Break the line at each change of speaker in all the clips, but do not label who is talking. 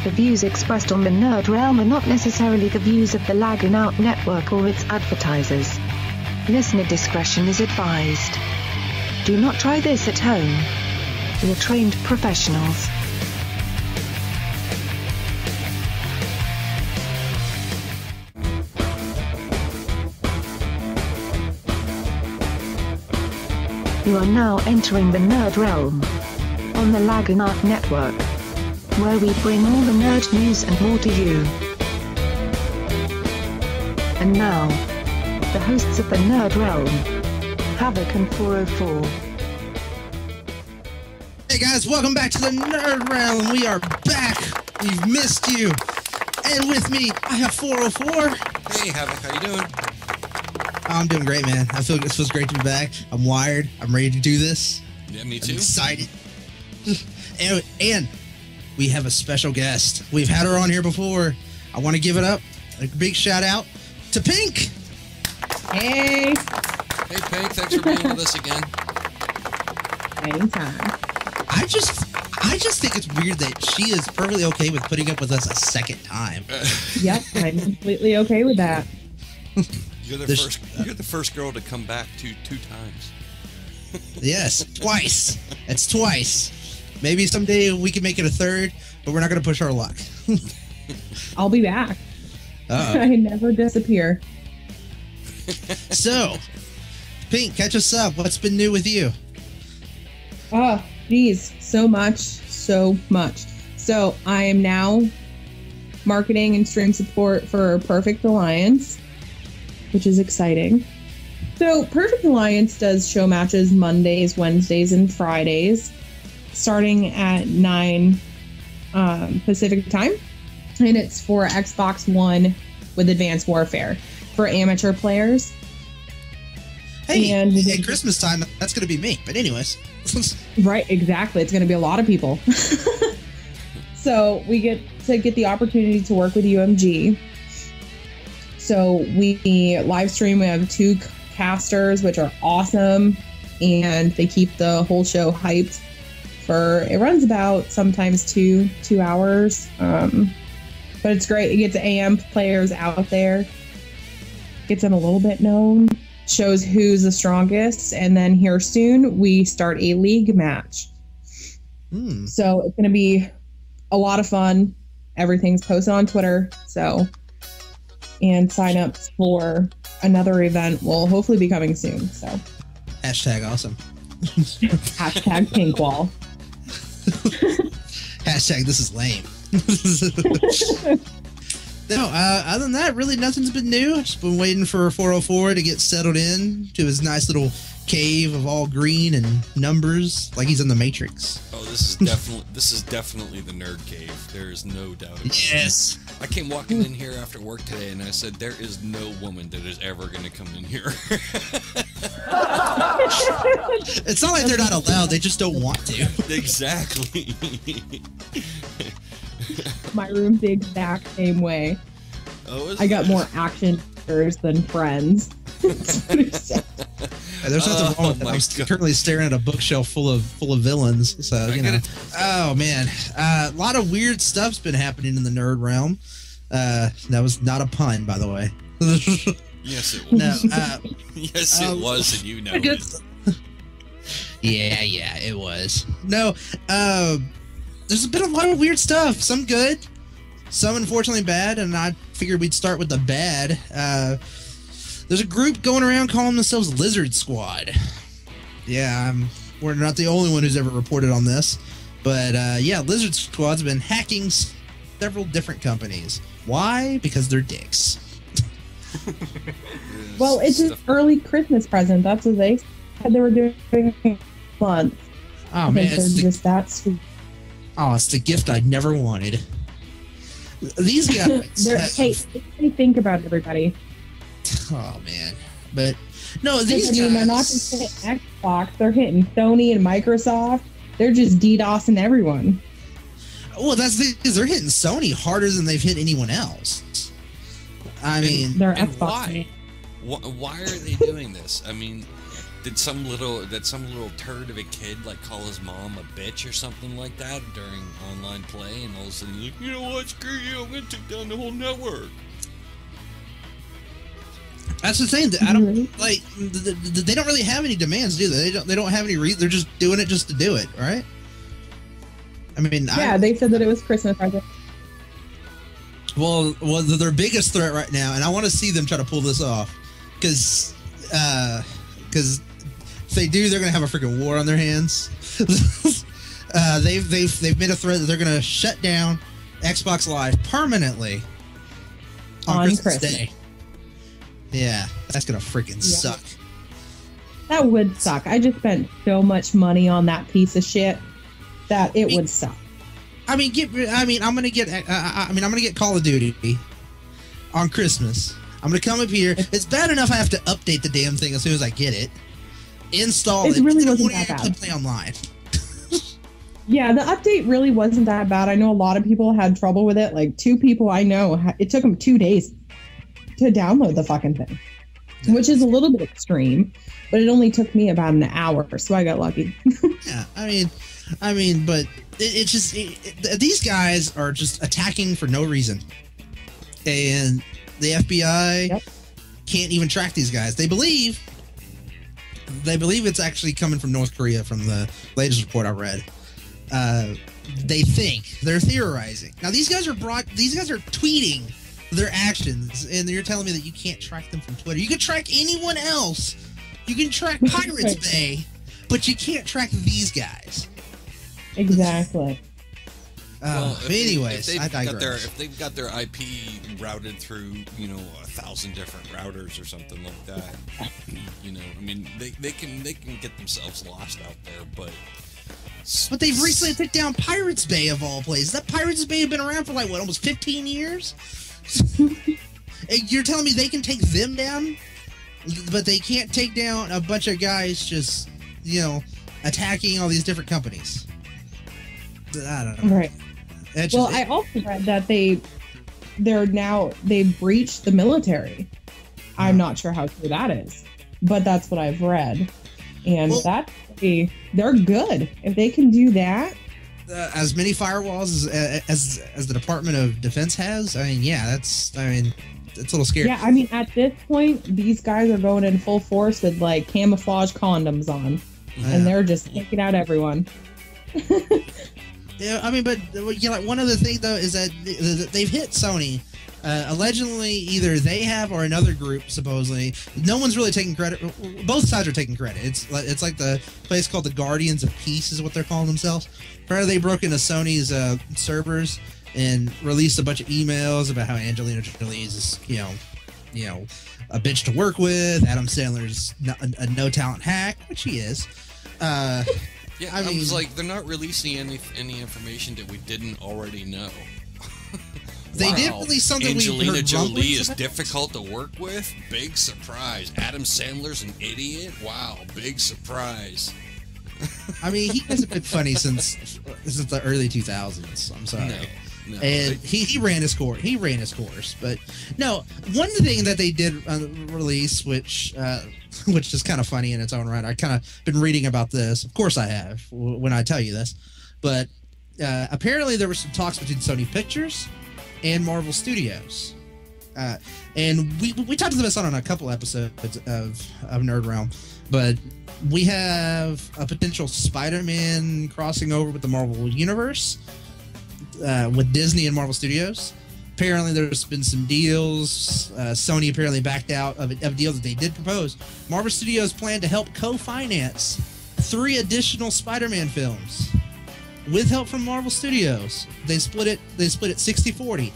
The views expressed on the Nerd Realm are not necessarily the views of the Lagging Out Network or its advertisers. Listener discretion is advised. Do not try this at home. We are trained professionals. You are now entering the Nerd Realm on the Lagging Out Network, where we bring all the nerd news and more to you. And now, the hosts of the Nerd Realm, Havoc and 404.
Hey guys, welcome back to the Nerd Realm. We are back. We've missed you. And with me, I have 404.
Hey Havoc, how you doing?
I'm doing great, man. It feels great to be back. I'm wired. I'm ready to do this.
Yeah, me too.
I'm excited. and we have a special guest. We've had her on here before. I want to give it up. A big shout out to Pink.
Hey.
Hey Pink, thanks for being with us again.
Anytime.
I just think it's weird that she is perfectly okay with putting up with us a second time.
Yep, I'm completely okay with that.
You're the first girl to come back two times.
Yes, twice. It's twice. Maybe someday we can make it a third, but we're not going to push our luck.
I'll be back. I never disappear.
So, Pink, catch us up. What's been new with you?
Oh, geez, so much. So I am now marketing and stream support for Perfect Alliance, which is exciting. So Perfect Alliance does show matches Mondays, Wednesdays, and Fridays, starting at 9 Pacific time. And it's for Xbox One with Advanced Warfare for amateur players.
Hey,
and
at Christmas time, that's going to be me. But anyways.
Right, exactly. It's going to be a lot of people. So we get the opportunity to work with UMG. So we live stream. We have 2 casters, which are awesome, and they keep the whole show hyped. It runs about sometimes 2 hours, but it's great. It gets AM players out there, gets them a little bit known, shows who's the strongest, and then here soon we start a league match. So it's going to be a lot of fun. Everything's posted on Twitter, and sign-ups for another event will hopefully be coming soon. So,
#awesome.
#Pinkwall.
#this is lame. No, other than that, really nothing's been new. Just been waiting for 404 to get settled in to his nice little cave of all green and numbers, like he's in the Matrix.
Oh, this is definitely the nerd cave. There is no doubt about it.
Yes.
I came walking in here after work today, and I said, "There is no woman that is ever going to come in here."
It's not like they're not allowed; they just don't want to.
Exactly.
My room's the exact same way.
Oh,
I got more action figures than friends.
There's nothing wrong with that. I'm currently staring at a bookshelf full of villains. So oh man, a lot of weird stuff's been happening in the nerd realm. That was not a pun, by the way.
Yes, it was.
No,
yes, it was, and you know it.
Yeah, it was. No, there's been a lot of weird stuff. Some good, some unfortunately bad, and I figured we'd start with the bad. There's a group going around calling themselves Lizard Squad. Yeah, we're not the only one who's ever reported on this. But yeah, Lizard Squad's been hacking several different companies. Why? Because they're dicks.
Well, it's an early Christmas present. That's what they said they were doing month.
Oh man,
they're just that sweet.
Oh, it's the gift I never wanted. These guys.
Hey, they think about everybody.
Oh man, but no, these guys.
They're not just hitting Xbox; they're hitting Sony and Microsoft. They're just DDoSing everyone.
Well, that's because they're hitting Sony harder than they've hit anyone else. I mean,
they're
and
Xbox.
Why are they doing this? I mean, Did some little turd of a kid like call his mom a bitch or something like that during online play, and all of a sudden he's like, you know what, screw you, I'm gonna take down the whole network.
That's the thing. I don't like. They don't really have any demands, do they? They don't have any reason. They're just doing it just to do it, right? I mean,
yeah, they said that it was Christmas present.
Well, their biggest threat right now, and I want to see them try to pull this off, because if they do, they're gonna have a freaking war on their hands. They've made a threat that they're gonna shut down Xbox Live permanently on Christmas Day. Yeah, that's gonna freaking suck.
That would suck. I just spent so much money on that piece of shit that it would suck.
I'm gonna get Call of Duty on Christmas. I'm gonna come up here. It's bad enough I have to update the damn thing as soon as I get it. Install it.
It really wasn't that bad.
Play online.
Yeah, the update really wasn't that bad. I know a lot of people had trouble with it. Like 2 people I know, it took them 2 days to download the fucking thing, which is a little bit extreme, but it only took me about an hour, so I got lucky.
Yeah, I mean, but it's just these guys are just attacking for no reason, and the FBI can't even track these guys. They believe it's actually coming from North Korea from the latest report I read. They're theorizing. Now these guys are tweeting their actions, and you're telling me that you can't track them from Twitter. You can track anyone else. You can track Pirates Bay, but you can't track these guys.
Exactly.
Anyways, I digress.
If they've got their IP routed through, 1,000 different routers or something like that, I mean, they can get themselves lost out there, but
they've recently took down Pirates Bay of all places. That Pirates Bay had been around for almost 15 years. You're telling me they can take them down, but they can't take down a bunch of guys just, attacking all these different companies? I don't know.
Right. I also read that they've breached the military. I'm not sure how true that is, but that's what I've read, and they're good if they can do that.
As many firewalls as the Department of Defense has. It's a little scary.
Yeah, at this point, these guys are going in full force with camouflage condoms on, and they're just taking out everyone.
Yeah, one other thing though is that they've hit Sony. Allegedly, either they have or another group supposedly. No one's really taking credit. Both sides are taking credit. It's like the place called the Guardians of Peace is what they're calling themselves. Apparently, they broke into Sony's servers and released a bunch of emails about how Angelina Jolie is, a bitch to work with. Adam Sandler's a no talent hack, which he is.
Yeah, I was like, they're not releasing any information that we didn't already know.
They did release something.
Angelina Jolie is difficult to work with. Big surprise. Adam Sandler's an idiot. Wow, big surprise.
He hasn't been funny since the early 2000s. I'm sorry. No, and he ran his course. But no, one thing that they did release, which is kind of funny in its own right. I kind of been reading about this. Of course, I have when I tell you this, but apparently there were some talks between Sony Pictures and Marvel Studios, and we talked about this on a couple episodes of Nerd Realm, but we have a potential Spider-Man crossing over with the Marvel Universe with Disney and Marvel Studios. Apparently, there's been some deals. Sony apparently backed out of a deal that they did propose. Marvel Studios plan to help co-finance 3 additional Spider-Man films with help from Marvel Studios. They split it 60-40.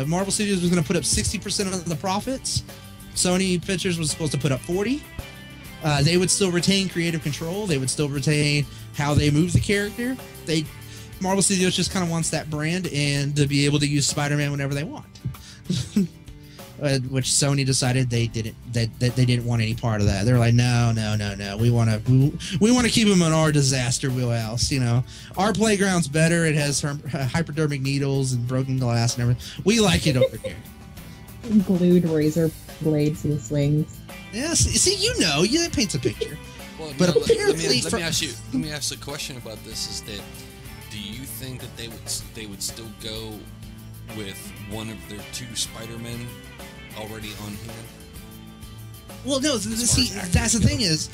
Marvel Studios was going to put up 60% of the profits. Sony Pictures was supposed to put up 40%. They would still retain creative control. They would still retain how they move the character. Marvel Studios just kind of wants that brand and to be able to use Spider-Man whenever they want. Which Sony decided they didn't want any part of that. They're like, no. We want to keep them in our disaster wheelhouse. Our playground's better. It has hypodermic needles and broken glass and everything. We like it over here.
Glued razor blades and swings.
Yeah, see, that paints a picture.
Well,
But
no,
apparently
let me ask a question about this. Is that, do you think that they would still go with one of their 2 Spider-Men already on hand?
Well, no, see, that's the thing is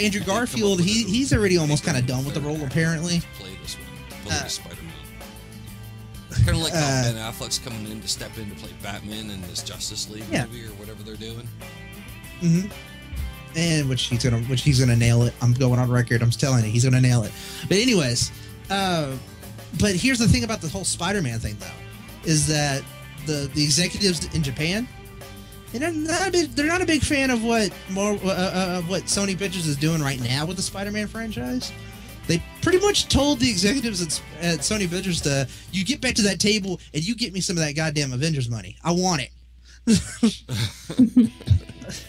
Andrew Garfield. He's already almost kind of done with the role, apparently.
Play this one. Play the Spider-Man. Kind of like how Ben Affleck's coming in to step in to play Batman in this Justice League movie or whatever they're doing.
Mm-hmm. And which he's gonna nail it. I'm going on record. I'm telling you, he's gonna nail it. But anyways, but here's the thing about the whole Spider-Man thing, though, is that the executives in Japan, they're not a big fan of what Sony Pictures is doing right now with the Spider-Man franchise. They pretty much told the executives at Sony Pictures to, you get back to that table and you get me some of that goddamn Avengers money. I want it.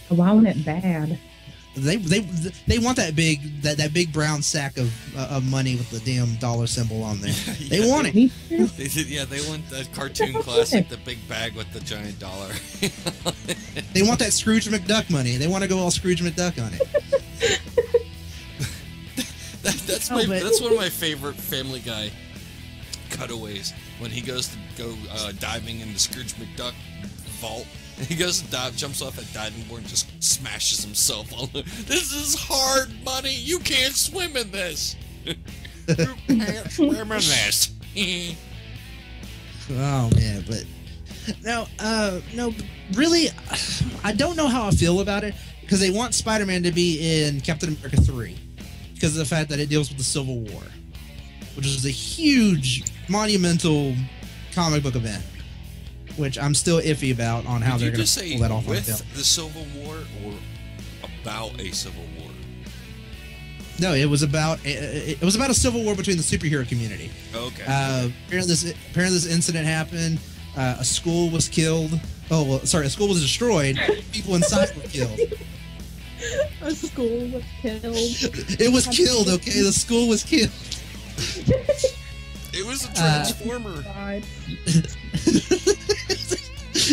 I want it bad.
They want that big brown sack of money with the damn dollar symbol on there. They want it.
Me too.
They want that cartoon classic, the big bag with the giant dollar.
They want that Scrooge McDuck money. They want to go all Scrooge McDuck on it.
That's one of my favorite Family Guy cutaways, when he goes to go diving in the Scrooge McDuck vault. And he goes and jumps off that diving board and just smashes himself. This is hard money. You can't swim in this. You can't swim in this.
Oh man, but no, really, I don't know how I feel about it, because they want Spider-Man to be in Captain America 3 because of the fact that it deals with the Civil War, which is a huge, monumental comic book event, which I'm still iffy about on how they're going to pull that off on film.
With the Civil War or about a Civil War?
No, it was about a civil war between the superhero community.
Okay.
Apparently this incident happened. A school was killed. Oh, well, sorry, a school was destroyed. People inside were killed.
A school was killed.
It was killed, okay? The school was killed.
It was a transformer.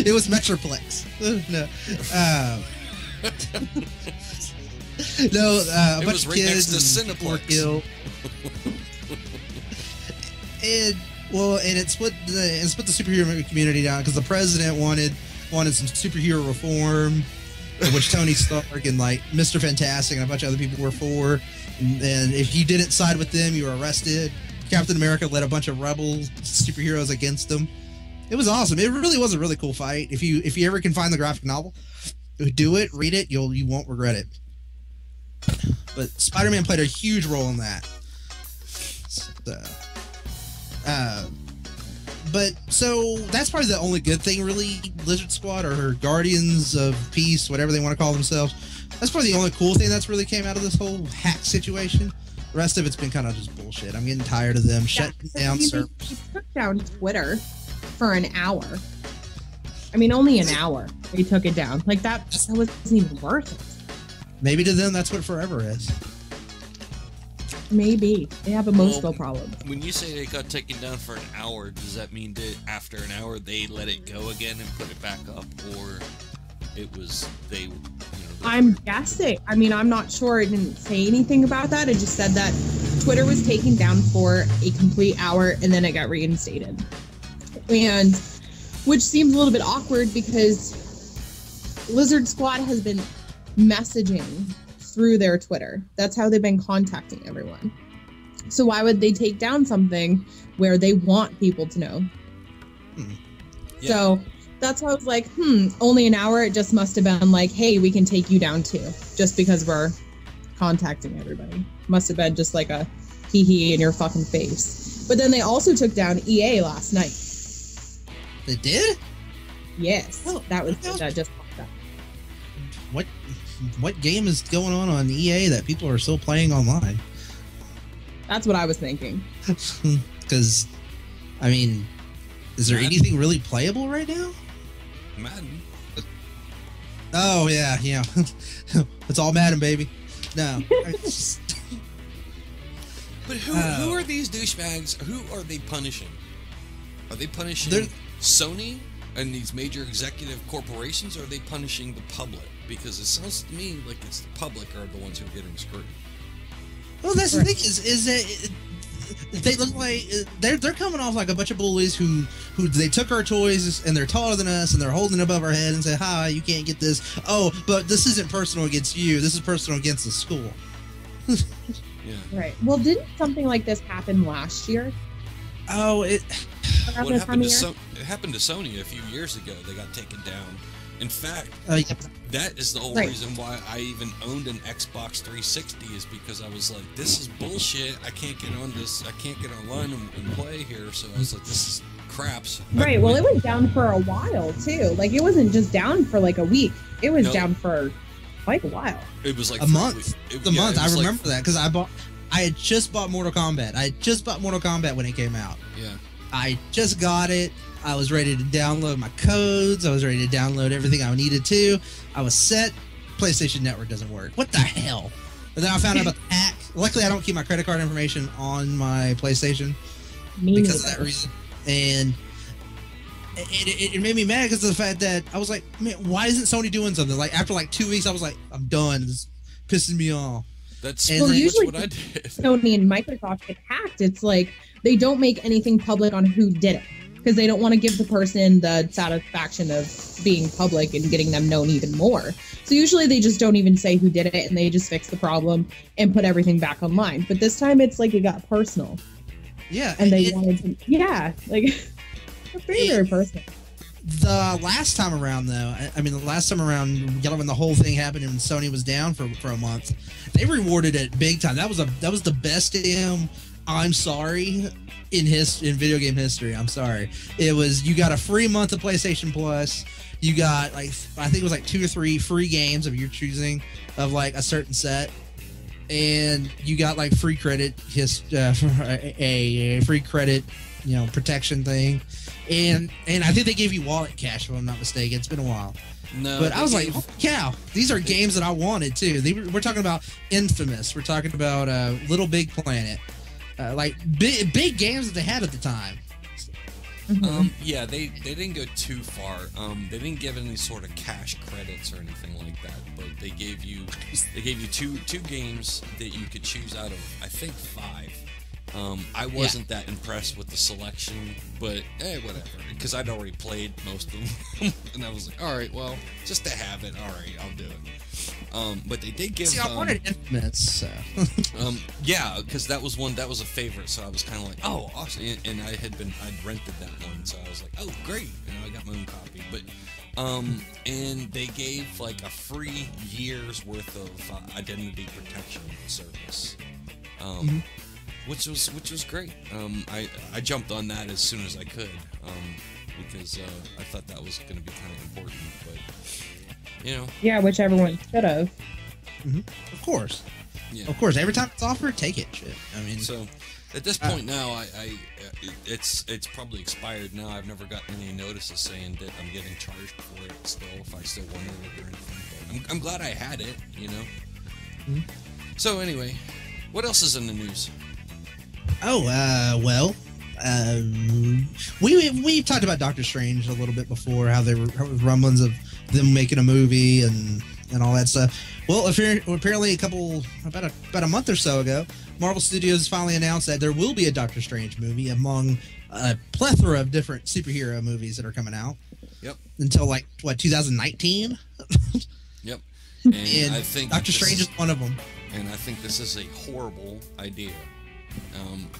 It was Metroplex. No. A bunch of kids were killed. And it split the superhero community down because the president wanted some superhero reform, which Tony Stark and like Mr. Fantastic and a bunch of other people were for. And if you didn't side with them, you were arrested. Captain America led a bunch of rebel superheroes against them. It was awesome. It really was a really cool fight. If you ever can find the graphic novel, do it, read it. You won't regret it. But Spider-Man played a huge role in that. So that's probably the only good thing, really. Lizard Squad or Guardians of Peace, whatever they want to call themselves. That's probably the only cool thing that's really came out of this whole hack situation. The rest of it's been kind of just bullshit. I'm getting tired of them shutting down servers.
He took down Twitter for an hour. I mean, only an hour. He took it down. Like that wasn't even worth it.
Maybe to them, that's what forever is.
Maybe. They have emotional problems.
When you say they got taken down for an hour, does that mean that after an hour they let it go again and put it back up? Or it was, I'm
guessing. I mean, I'm not sure. It didn't say anything about that. It just said that Twitter was taken down for a complete hour and then it got reinstated. And which seems a little bit awkward because Lizard Squad has been messaging through their Twitter. That's how they've been contacting everyone. So why would they take down something where they want people to know? Yeah. So that's why I was like, only an hour. It just must have been like, hey, we can take you down too, just because we're contacting everybody. Must have been just like a hee in your fucking face. But then they also took down EA last night.
They did?
Yes. Oh, that just popped up.
What game is going on EA that people are still playing online?
That's what I was thinking.
Because, I mean, is there anything really playable right now?
Madden.
Oh, yeah. It's all Madden, baby. No.
But who are these douchebags? Who are they punishing? Are they punishing Sony and these major executive corporations, or are they punishing the public? Because it sounds to me like it's the public are the ones who are getting screwed.
Well, that's the thing is that they look like they're coming off like a bunch of bullies who they took our toys and they're taller than us and they're holding it above our head and say, "Hi, you can't get this." Oh, but this isn't personal against you. This is personal against the school.
Yeah.
Right. Well, didn't something like this happen last year?
Oh,
It happened to Sony a few years ago. They got taken down. In fact,
yep.
that is the whole
Right.
reason why I even owned an Xbox 360, is because I was like, this is bullshit. I can't get on this. I can't get online and play here. So I was like, this is craps.
Right. Well, it was down for a while too. Like, it wasn't just down for like a week. It was
No.
down for quite a while.
It was like
A
3
month.
weeks.
The month. I
was like-
remember that because I had just bought Mortal Kombat. I had just bought Mortal Kombat when it came out.
Yeah.
I just got it. I was ready to download my codes. I was ready to download everything I needed to. I was set. PlayStation Network doesn't work. What the hell? And then I found out about the hack. Luckily, I don't keep my credit card information on my PlayStation because of that reason. And it made me mad because of the fact that I was like, man, why isn't Sony doing something? Like, after like 2 weeks, I was like, I'm done. This is pissing me off.
That's
And
pretty
then-
much
usually
what I did.
Sony and Microsoft get hacked. It's like they don't make anything public on who did it because they don't want to give the person the satisfaction of being public and getting them known even more. So usually they just don't even say who did it and they just fix the problem and put everything back online. But this time it's like it got personal
Yeah.
and they wanted to, like, it's very, very personal.
The last time around, though, the last time around, when the whole thing happened and Sony was down for a month, they rewarded it big time. That was the best damn I'm sorry in video game history. I'm sorry. It was, you got a free month of PlayStation Plus. You got, like, I think it was like 2 or 3 free games of your choosing of like a certain set, and you got like free credit, a free credit, protection thing. And I think they gave you wallet cash, if I'm not mistaken. It's been a while.
No,
But I was like,
gave-
holy cow, these are games that I wanted, too. We're talking about Infamous. We're talking about Little Big Planet. Like, big games that they had at the time.
yeah, they didn't go too far. They didn't give any sort of cash credits or anything like that, but they gave you two games that you could choose out of, I think, 5. I wasn't that impressed with the selection, but whatever, because I'd already played most of them, and I was like, all right, well, just to have it, all right, I'll do it. But they did give.
See, I wanted Infamous. So.
Yeah, because that was a favorite, so I was kind of like, oh, awesome, and I'd rented that one, so I was like, oh, great, I got my own copy, but. And they gave like a free year's worth of identity protection service. Which was great. I jumped on that as soon as I could, because I thought that was going to be kind of important. But
Yeah, which everyone should have.
Of course.
yeah.
Of course. Every time it's offered, take it. Shit. I mean,
So at this point now, it's probably expired now. I've never gotten any notices saying that I'm getting charged for it still, if I still wanted it or anything. But I'm glad I had it. So anyway, what else is in the news?
We've talked about Doctor Strange a little bit before, how there were rumblings of them making a movie and all that stuff. Well, apparently about a month or so ago, Marvel Studios finally announced that there will be a Doctor Strange movie among a plethora of different superhero movies that are coming out.
Yep.
Until 2019.
Yep. And
And
I think
Doctor
this
Strange is one of them.
And I think this is a horrible idea.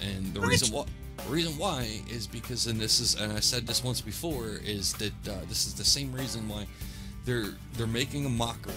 And the
What?
reason why is because, and I said this once before, is that this is the same reason why they're making a mockery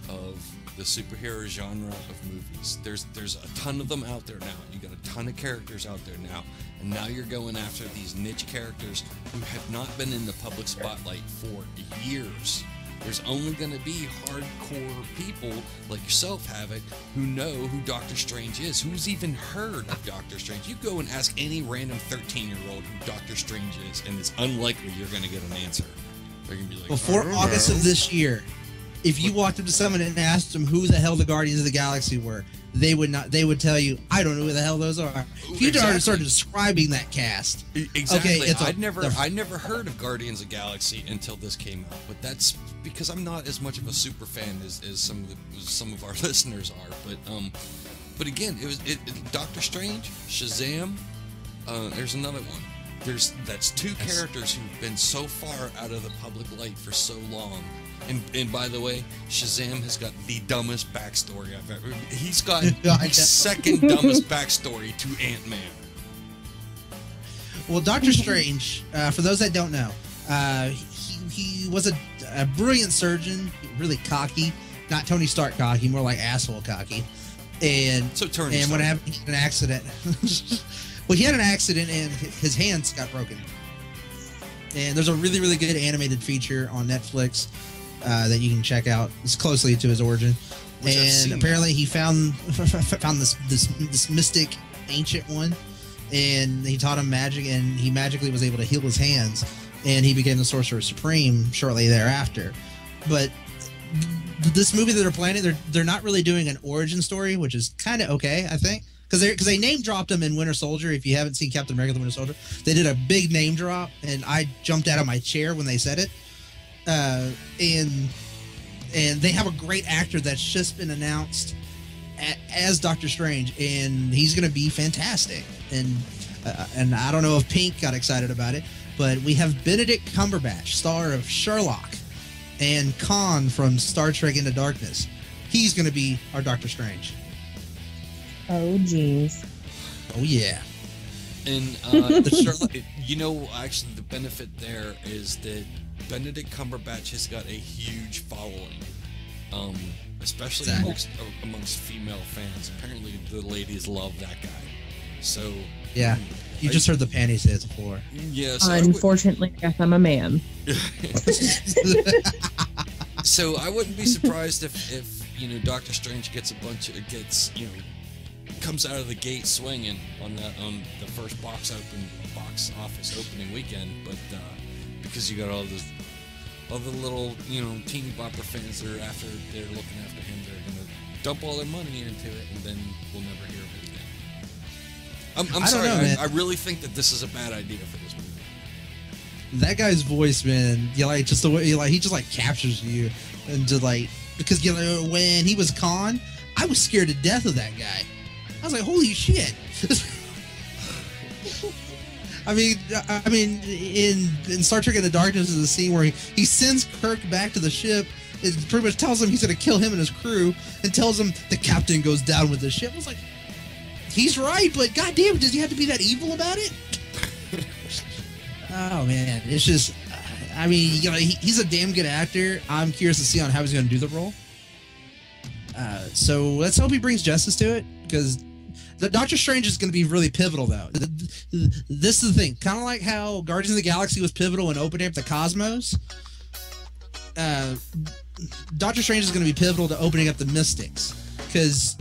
of the superhero genre of movies. There's a ton of them out there now. You got a ton of characters out there now, and now you're going after these niche characters who have not been in the public spotlight for years. There's only going to be hardcore people like yourself, Havoc, who know who Doctor Strange is, who's even heard of Doctor Strange. You go and ask any random 13-year-old who Doctor Strange is, and it's unlikely you're going to get an answer. They're going to be like,
Before
"I don't
August
know."
of this year, if you walked up to someone and asked them who the hell the Guardians of the Galaxy were, they would not. They would tell you, I don't know who the hell those are. If you
Exactly.
started describing that cast,
Exactly.
okay,
I'd never heard of Guardians of the Galaxy until this came out, but that's because I'm not as much of a super fan as some of our listeners are. But again, it Doctor Strange, Shazam. There's another one. That's two characters who've been so far out of the public light for so long. And by the way, Shazam has got the dumbest backstory I've ever. He's got the second dumbest backstory to Ant-Man.
well, Doctor Strange, for those that don't know, he was a brilliant surgeon, really cocky, not Tony Stark cocky, more like asshole cocky. And
So Tony
and what
Stark.
happened? He had an accident. Well, he had an accident and his hands got broken. And there's a really, really good animated feature on Netflix that you can check out. It's closely to his origin.
Which I've
And
seen
apparently he found this mystic ancient one, and he taught him magic, and he magically was able to heal his hands, and he became the Sorcerer Supreme shortly thereafter. But this movie that they're planning, they're not really doing an origin story, which is kind of okay, I think. Because they name dropped him in Winter Soldier. If you haven't seen Captain America: The Winter Soldier, they did a big name drop, and I jumped out of my chair when they said it. And they have a great actor that's just been announced as Doctor Strange, and he's going to be fantastic. And I don't know if Pink got excited about it, but we have Benedict Cumberbatch, star of Sherlock, and Khan from Star Trek Into Darkness. He's going to be our Doctor Strange.
Oh, jeez.
Oh, yeah.
And actually, the benefit there is that Benedict Cumberbatch has got a huge following, especially amongst female fans. Apparently, the ladies love that guy. So
Yeah. You just heard the panties hit the floor.
yeah.
Unfortunately, I guess I'm a man.
So I wouldn't be surprised if Doctor Strange comes out of the gate swinging on the first box office opening weekend, but because you got all the little teeny bopper fans that they're looking after him, they're gonna dump all their money into it, and then we'll never hear of it again. I'm sorry,
know, man.
I really think that this is a bad idea for this movie.
That guy's voice, man, just the way he just captures you, and just because when he was Khan, I was scared to death of that guy. I was like, holy shit. I mean, in Star Trek Into Darkness is a scene where he sends Kirk back to the ship. It pretty much tells him he's going to kill him and his crew, and tells him the captain goes down with the ship. I was like, he's right, but goddamn, does he have to be that evil about it? Oh man, it's just, I mean, he's a damn good actor. I'm curious to see on how he's going to do the role. So let's hope he brings justice to it, because the Doctor Strange is going to be really pivotal, though. This is the thing, kind of like how Guardians of the Galaxy was pivotal in opening up the cosmos. Doctor Strange is going to be pivotal to opening up the Mystics, because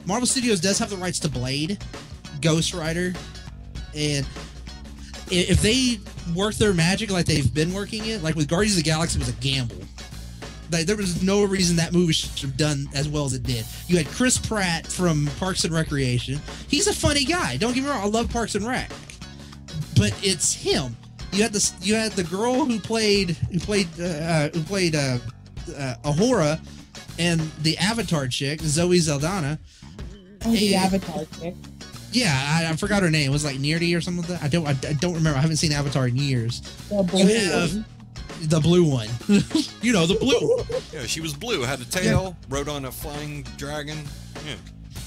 Marvel Studios does have the rights to Blade, Ghost Rider, and if they work their magic like they've been working it, like with Guardians of the Galaxy, it was a gamble. There was no reason that movie should have done as well as it did. You had Chris Pratt from Parks and Recreation. He's a funny guy. Don't get me wrong. I love Parks and Rec, but it's him. You had the girl who played Ahura, and the Avatar chick, Zoe Saldana.
Oh, the Avatar chick.
Yeah, I forgot her name. It was like Neardy or something like that. I don't remember. I haven't seen Avatar in years.
The blue one.
The blue one. The blue.
Yeah, she was blue, had a tail, rode on a flying dragon.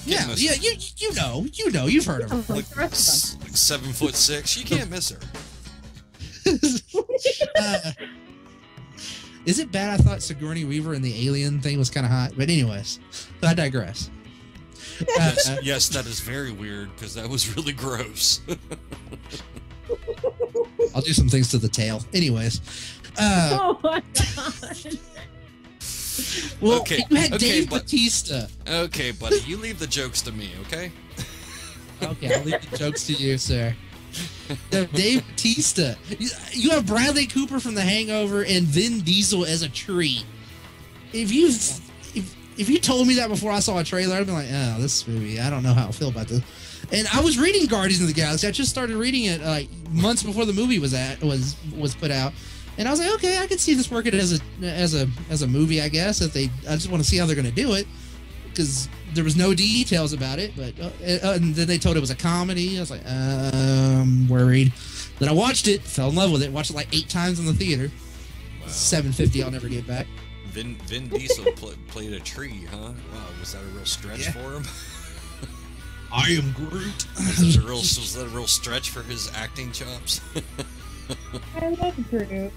Yeah,
Can't miss her.
you've heard of her.
Like 7'6". You can't miss her.
Is it bad? I thought Sigourney Weaver in the Alien thing was kind of hot, but anyways, I digress.
Yes, that is very weird because that was really gross.
I'll do some things to the tail. Anyways.
Oh my god.
Well,
Okay,
you had
okay,
Dave
but-
Bautista.
Okay, buddy, you leave the jokes to me, okay?
Okay, I'll leave the jokes to you, sir. Dave Bautista. You have Bradley Cooper from The Hangover and Vin Diesel as a tree. if you told me that before I saw a trailer, I'd be like, oh, this movie, I don't know how I feel about this. And I was reading Guardians of the Galaxy. I just started reading it like months before the movie was put out, and I was like, okay, I could see this working as a movie. I guess I just want to see how they're going to do it, because there was no details about it. But and then they told it was a comedy. I was like, I'm worried. Then I watched it, fell in love with it. Watched it like 8 times in the theater.
Wow.
$750 I'll never get back.
Vin Diesel played a tree, huh? Wow, was that a real stretch for him?
I am Groot.
Was that a real stretch for his acting chops?
I love Groot.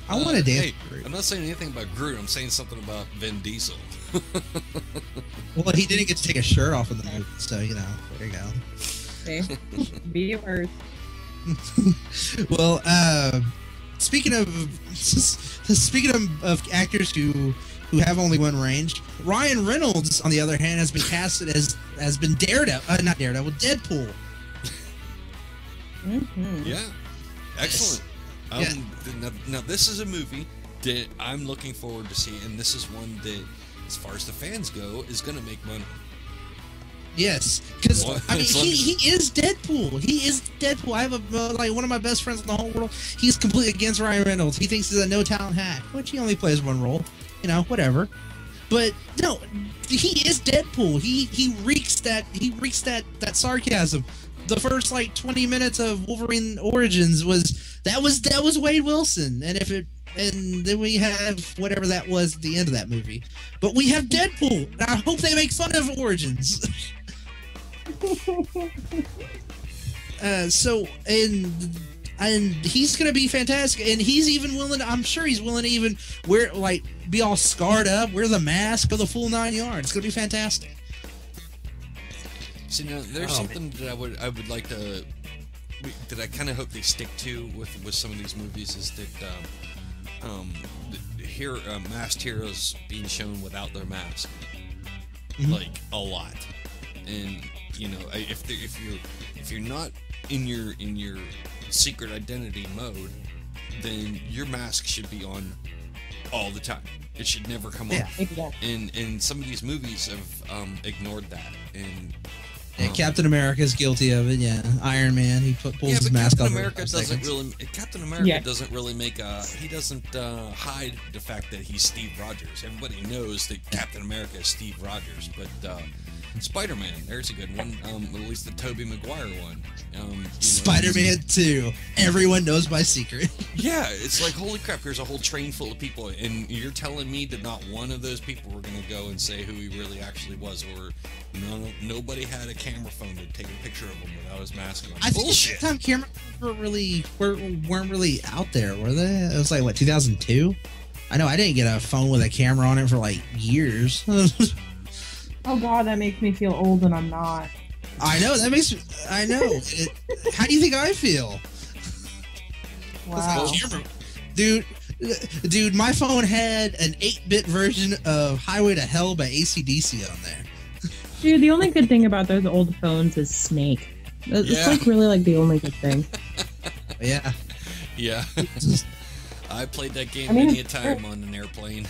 I want to dance.
Hey, I'm not saying anything about Groot. I'm saying something about Vin Diesel.
Well, he didn't get to take his shirt off in the movie, so there you go.
Okay. Viewers.
Well, speaking of actors who have only one range, Ryan Reynolds, on the other hand, has been casted as Deadpool.
Mm-hmm.
Yeah, excellent.
Yeah.
Now this is a movie that I'm looking forward to see, and this is one that, as far as the fans go, is going to make money.
Yes, because I mean,
As long as-
he is Deadpool. He is Deadpool. I have one of my best friends in the whole world. He's completely against Ryan Reynolds. He thinks he's a no talent hack, which he only plays one role. Whatever. But no, he is Deadpool. He reeks that sarcasm. The first 20 minutes of Wolverine Origins was Wade Wilson, and then we have whatever that was at the end of that movie. But we have Deadpool. And I hope they make fun of Origins. And he's gonna be fantastic, and he's even willing. I'm sure he's willing to even be all scarred up, wear the mask, go the full 9 yards. It's gonna be fantastic.
See, now there's something that I would like to, that I kind of hope they stick to with some of these movies, is that masked heroes being shown without their mask, like a lot, and if you're not in your secret identity mode, then your mask should be on all the time. It should never come off.
Exactly.
And some of these movies have ignored that. And
Captain America is guilty of it. Yeah, Iron Man, he pulls his mask
Captain
off.
America doesn't really. Captain America doesn't really make a. He doesn't hide the fact that he's Steve Rogers. Everybody knows that Captain America is Steve Rogers, but Spider-Man, there's a good one. At least the Tobey Maguire one.
Spider-Man 2. Everyone knows my secret.
Yeah, it's like, holy crap, here's a whole train full of people, and you're telling me that not one of those people were going to go and say who he really actually was, or nobody had a camera phone to take a picture of him without his mask on.
I think at the time camera weren't really out there, were they? It was 2002? I know I didn't get a phone with a camera on it for years.
Oh God, that makes me feel old, and I'm not.
I know, I know. How do you think I feel?
Wow.
Dude, my phone had an 8-bit version of Highway to Hell by AC/DC on there.
Dude, the only good thing about those old phones is Snake. It's really the only good thing.
Yeah.
Yeah. I played that game many a time on an airplane.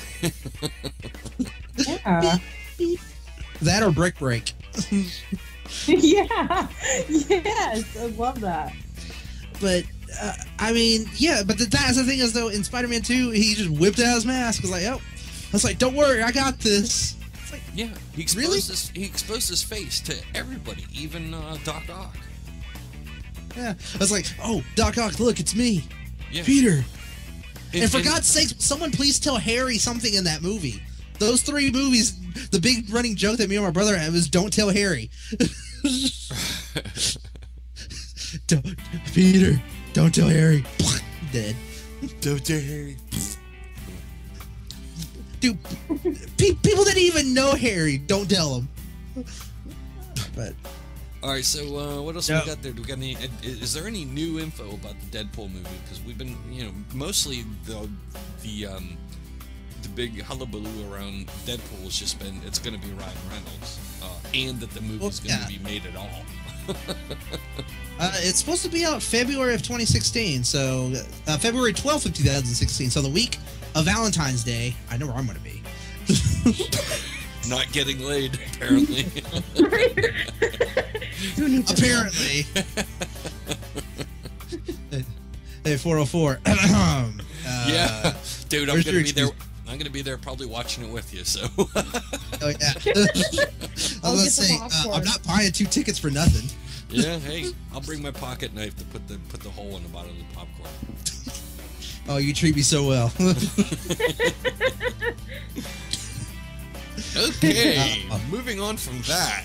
Yeah.
That or Brick Break.
Yeah. Yes, I love that.
But but that's the thing is, though, in Spider-Man 2, he just whipped out his mask. I was like, don't worry, I got this. It's like,
yeah, he exposed his face to everybody, even Doc Ock.
Yeah, I was like, oh, Doc Ock, look, it's me,
yeah.
Peter. And for God's sake, someone please tell Harry something in that movie. Those 3 movies, the big running joke that me and my brother have is, don't tell Harry. Peter, don't tell Harry. Dead.
Don't tell Harry.
Dude, people that even know Harry, don't tell him. But
all right, so what else we got there? Do we got any? Is there any new info about the Deadpool movie? Because we've been, mostly the big hullabaloo around Deadpool has just been it's going to be Ryan Reynolds, and that the movie's going to be made at all.
It's supposed to be out February of 2016, so February 12th of 2016, so the week of Valentine's Day. I know where I'm going to be.
Not getting laid, apparently.
Apparently. Hey, 404.
Yeah, dude, I'm
where's
gonna
your
be there.
excuse?
I'm gonna be there, probably watching it with you. So.
Oh yeah. I was
get the
saying,
popcorn.
I'm not buying 2 tickets for nothing.
Yeah, hey, I'll bring my pocket knife to put the hole in the bottom of the popcorn.
Oh, you treat me so well.
Okay, moving on from that.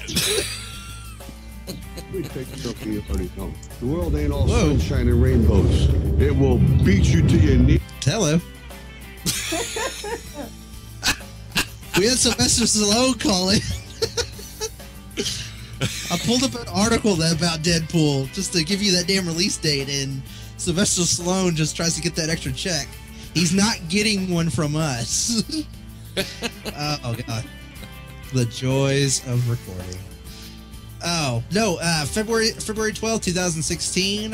Let me take something you already know. The world ain't all
Whoa.
sunshine and rainbows. It will beat you to your knees.
Hello. We had Sylvester Stallone calling. I pulled up an article about Deadpool just to give you that damn release date, and Sylvester Stallone just tries to get that extra check. He's not getting one from us. Oh god, the joys of recording. Oh no, February 12th, 2016.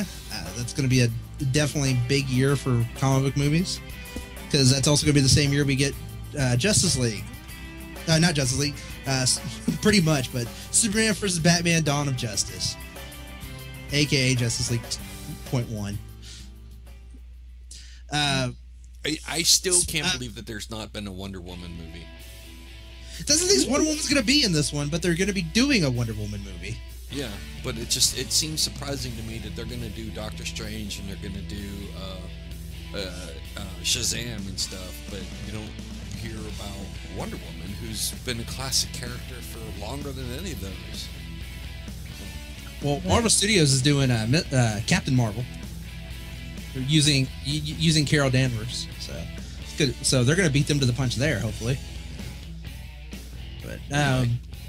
That's going to be a definitely big year for comic book movies, because that's also going to be the same year we get Justice League. Not Justice League, pretty much, but Superman vs. Batman: Dawn of Justice, aka Justice League .1.
I still can't believe that there's not been a Wonder Woman movie.
Doesn't think Wonder Woman's going to be in this one, but they're going to be doing a Wonder Woman movie.
Yeah, but it seems surprising to me that they're gonna do Doctor Strange and they're gonna do Shazam and stuff, but you don't hear about Wonder Woman, who's been a classic character for longer than any of those.
Well, Marvel Studios is doing Captain Marvel. They're using Carol Danvers, so it's good. So they're going to beat them to the punch there, hopefully. But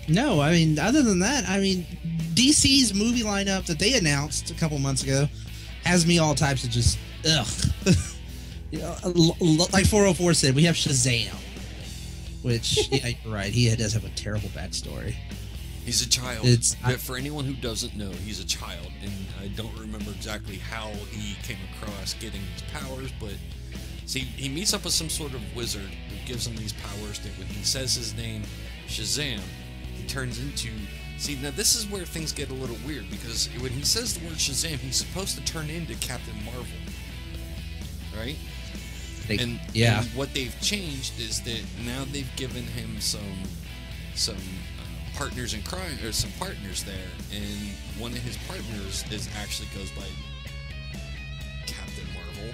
no, I mean, other than that, I mean, DC's movie lineup that they announced a couple months ago has me all types of just ugh. You know, like 404 said, we have Shazam, which yeah, you're right, he does have a terrible backstory.
He's a child. But for anyone who doesn't know, he's a child, and I don't remember exactly how he came across getting his powers, but see, he meets up with some sort of wizard who gives him these powers that when he says his name, Shazam, he turns into... See, now this is where things get a little weird, because when he says the word Shazam, he's supposed to turn into Captain Marvel, right? And what they've changed is that now they've given him some partners in crime, or some partners there, and one of his partners actually goes by Captain Marvel,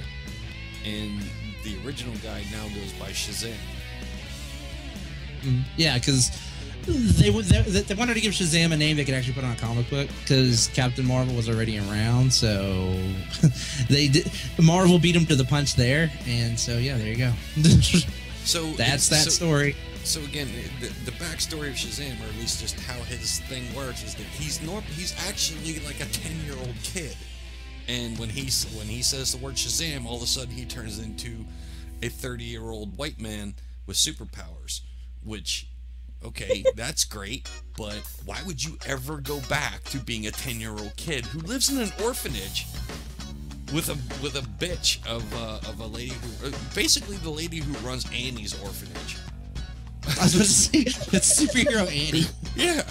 and the original guy now goes by Shazam.
Yeah, because they wanted to give Shazam a name they could actually put on a comic book, because Captain Marvel was already around, so Marvel beat him to the punch there, and so yeah, there you go.
So
that's that story.
So again, the backstory of Shazam, or at least just how his thing works, is that he's actually like a 10-year-old kid, and when he says the word Shazam, all of a sudden he turns into a 30-year-old white man with superpowers. Which, okay, that's great, but why would you ever go back to being a 10-year-old kid who lives in an orphanage with a bitch of a lady who basically the lady who runs Annie's orphanage?
I was supposed to say, it's superhero Annie.
Yeah.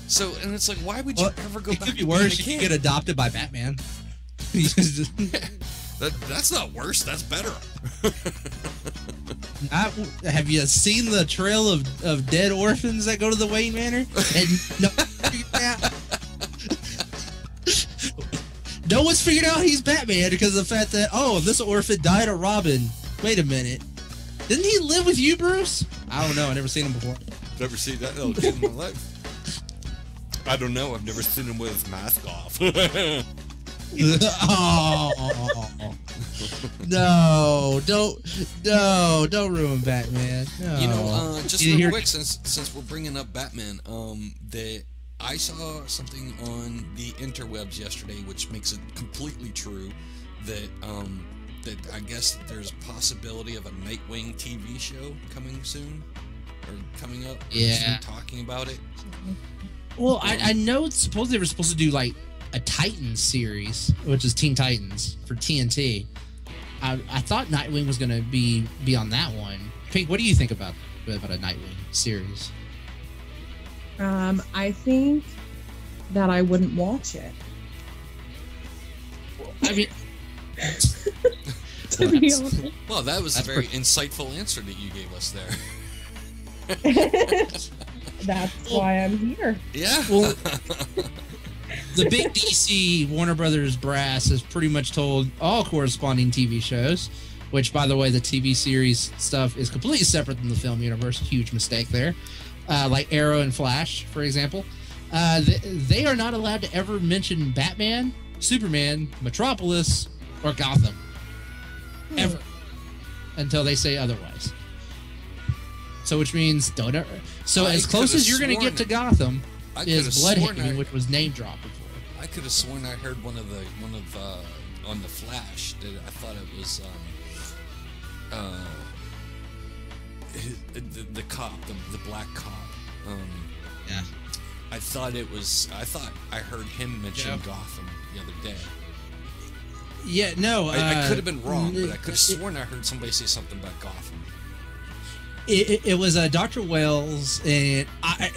So, and it's like, why would you ever go back?
It could be worse. You could get adopted by Batman.
That's not worse. That's better.
Have you seen the trail of dead orphans that go to the Wayne Manor? And no one's figured out he's Batman because of the fact that, oh, this orphan died of Robin. Wait a minute. Didn't he live with you, Bruce? I don't know. I've never seen him before.
Never seen that little kid in my life. I don't know. I've never seen him with his mask off.
Oh no! Don't ruin Batman. No.
You know, just real quick, since we're bringing up Batman, that I saw something on the interwebs yesterday, which makes it completely true. That that I guess there's a possibility of a Nightwing TV show coming soon, or coming up.
Yeah,
talking about it.
Well, I know supposedly they were supposed to do like a Titans series, which is Teen Titans for TNT. I thought Nightwing was going to be on that one. Pink, what do you think about about a Nightwing series?
I think that I wouldn't watch it.
I mean,
To be honest.
Well, that was a
That's
very insightful answer that you gave us there.
That's why I'm here.
Yeah.
well, the big DC Warner Brothers brass has pretty much told all corresponding TV shows, which, by the way, the TV series stuff is completely separate than the film universe. Huge mistake there. Like Arrow and Flash, for example. They are not allowed to ever mention Batman, Superman, Metropolis, or Gotham. Ever. Until they say otherwise. So, which means don't ever. So, as close as you're going to get to Gotham is Bloodhaven, which was name dropped before.
I could have sworn I heard one of on the Flash that I thought it was the cop, the black cop.
Yeah.
I thought I heard him mention Gotham the other day.
Yeah, no.
I could have been wrong, but I could have sworn I heard somebody say something about Gotham.
It was Dr. Wells, and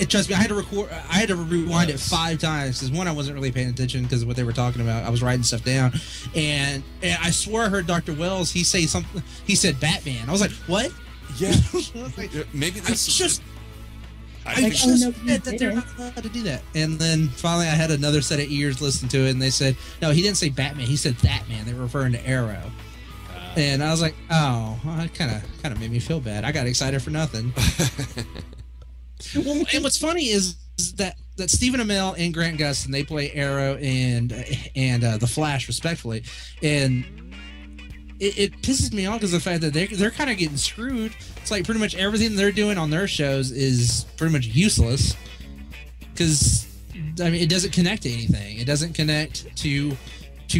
trust me, I had to rewind it 5 times because one, I wasn't really paying attention because of what they were talking about. I was writing stuff down, and I swore I heard Dr. Wells. He said Batman. I was like, what?
Yeah. Maybe that's
I just said that they're not allowed to do that. And then finally, I had another set of ears listen to it, and they said, no, he didn't say Batman. He said that man. They were referring to Arrow. And I was like, oh, well, it kind of made me feel bad. I got excited for nothing. Well, and what's funny is that Stephen Amell and Grant Gustin, they play Arrow and the Flash respectfully, and it pisses me off because of the fact that they're kind of getting screwed. It's like pretty much everything they're doing on their shows is pretty much useless because I mean it doesn't connect to anything. It doesn't connect to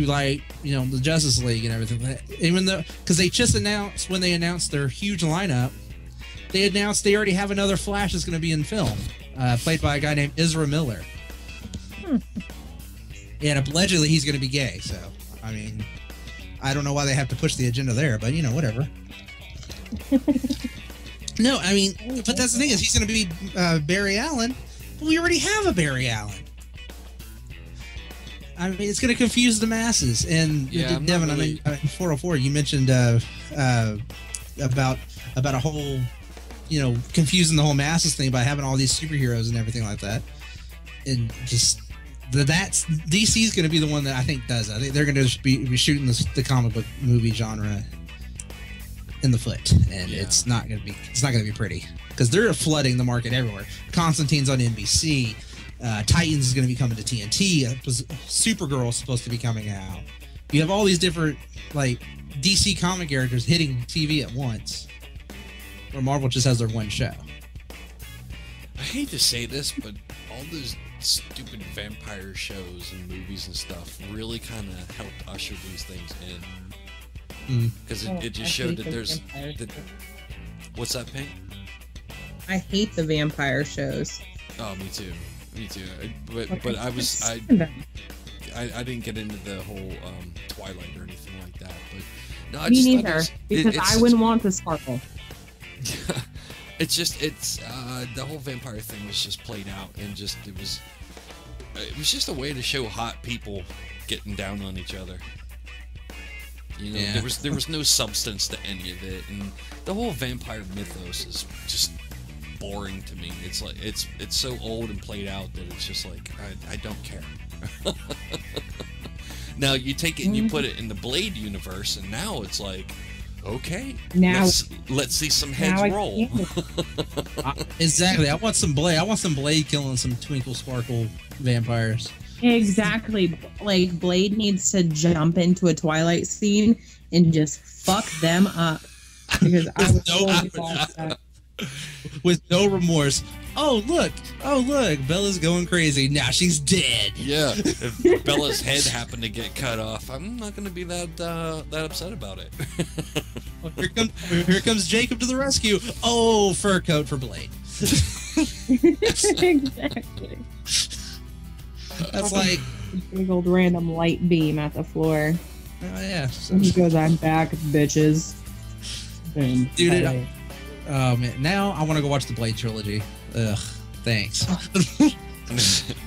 like the Justice League and everything. Even though because they just announced when they announced their huge lineup, they announced they already have another Flash that's going to be in film, played by a guy named Ezra Miller. And allegedly he's going to be gay. So I mean, I don't know why they have to push the agenda there, but whatever. No, I mean, but that's the thing is he's going to be Barry Allen. But we already have a Barry Allen. I mean, it's going to confuse the masses. And Devin, really... I mean, 404, you mentioned about a whole, confusing the whole masses thing by having all these superheroes and everything like that. And just that's DC's going to be the one that I think does that. They're going to be shooting the comic book movie genre in the foot, and it's not going to be pretty because they're flooding the market everywhere. Constantine's on NBC. Titans is going to be coming to TNT. Supergirl is supposed to be coming out. You have all these different like DC comic characters hitting TV at once, where Marvel just has their one show.
I hate to say this, but all those stupid vampire shows and movies and stuff really kind of helped usher these things in. Because it just showed that there's... What's that, Pink?
I hate the vampire shows.
Oh, me too. But I didn't get into the whole Twilight or anything like that. But no,
me neither, because I wouldn't want to sparkle.
It's the whole vampire thing was just played out, and it was just a way to show hot people getting down on each other. There was no substance to any of it, and the whole vampire mythos is just boring to me. It's like it's so old and played out that it's just like I don't care. Now you take it and you put it in the Blade universe, and now it's like, okay,
now
let's see some heads roll.
Exactly. I want some Blade. I want some Blade killing some Twinkle Sparkle vampires.
Exactly. Like Blade needs to jump into a Twilight scene and just fuck them up. Because I was so
with no remorse. Oh look, Bella's going crazy. Now she's dead.
Yeah. If Bella's head happened to get cut off, I'm not going to be that upset about it.
Here comes Jacob to the rescue. Oh, fur coat for Blade.
Exactly.
That's like
big old random light beam at the floor.
Oh yeah.
And he goes, "I'm back, bitches." Boom.
Dude, Man, now I want to go watch the Blade trilogy. Ugh, thanks.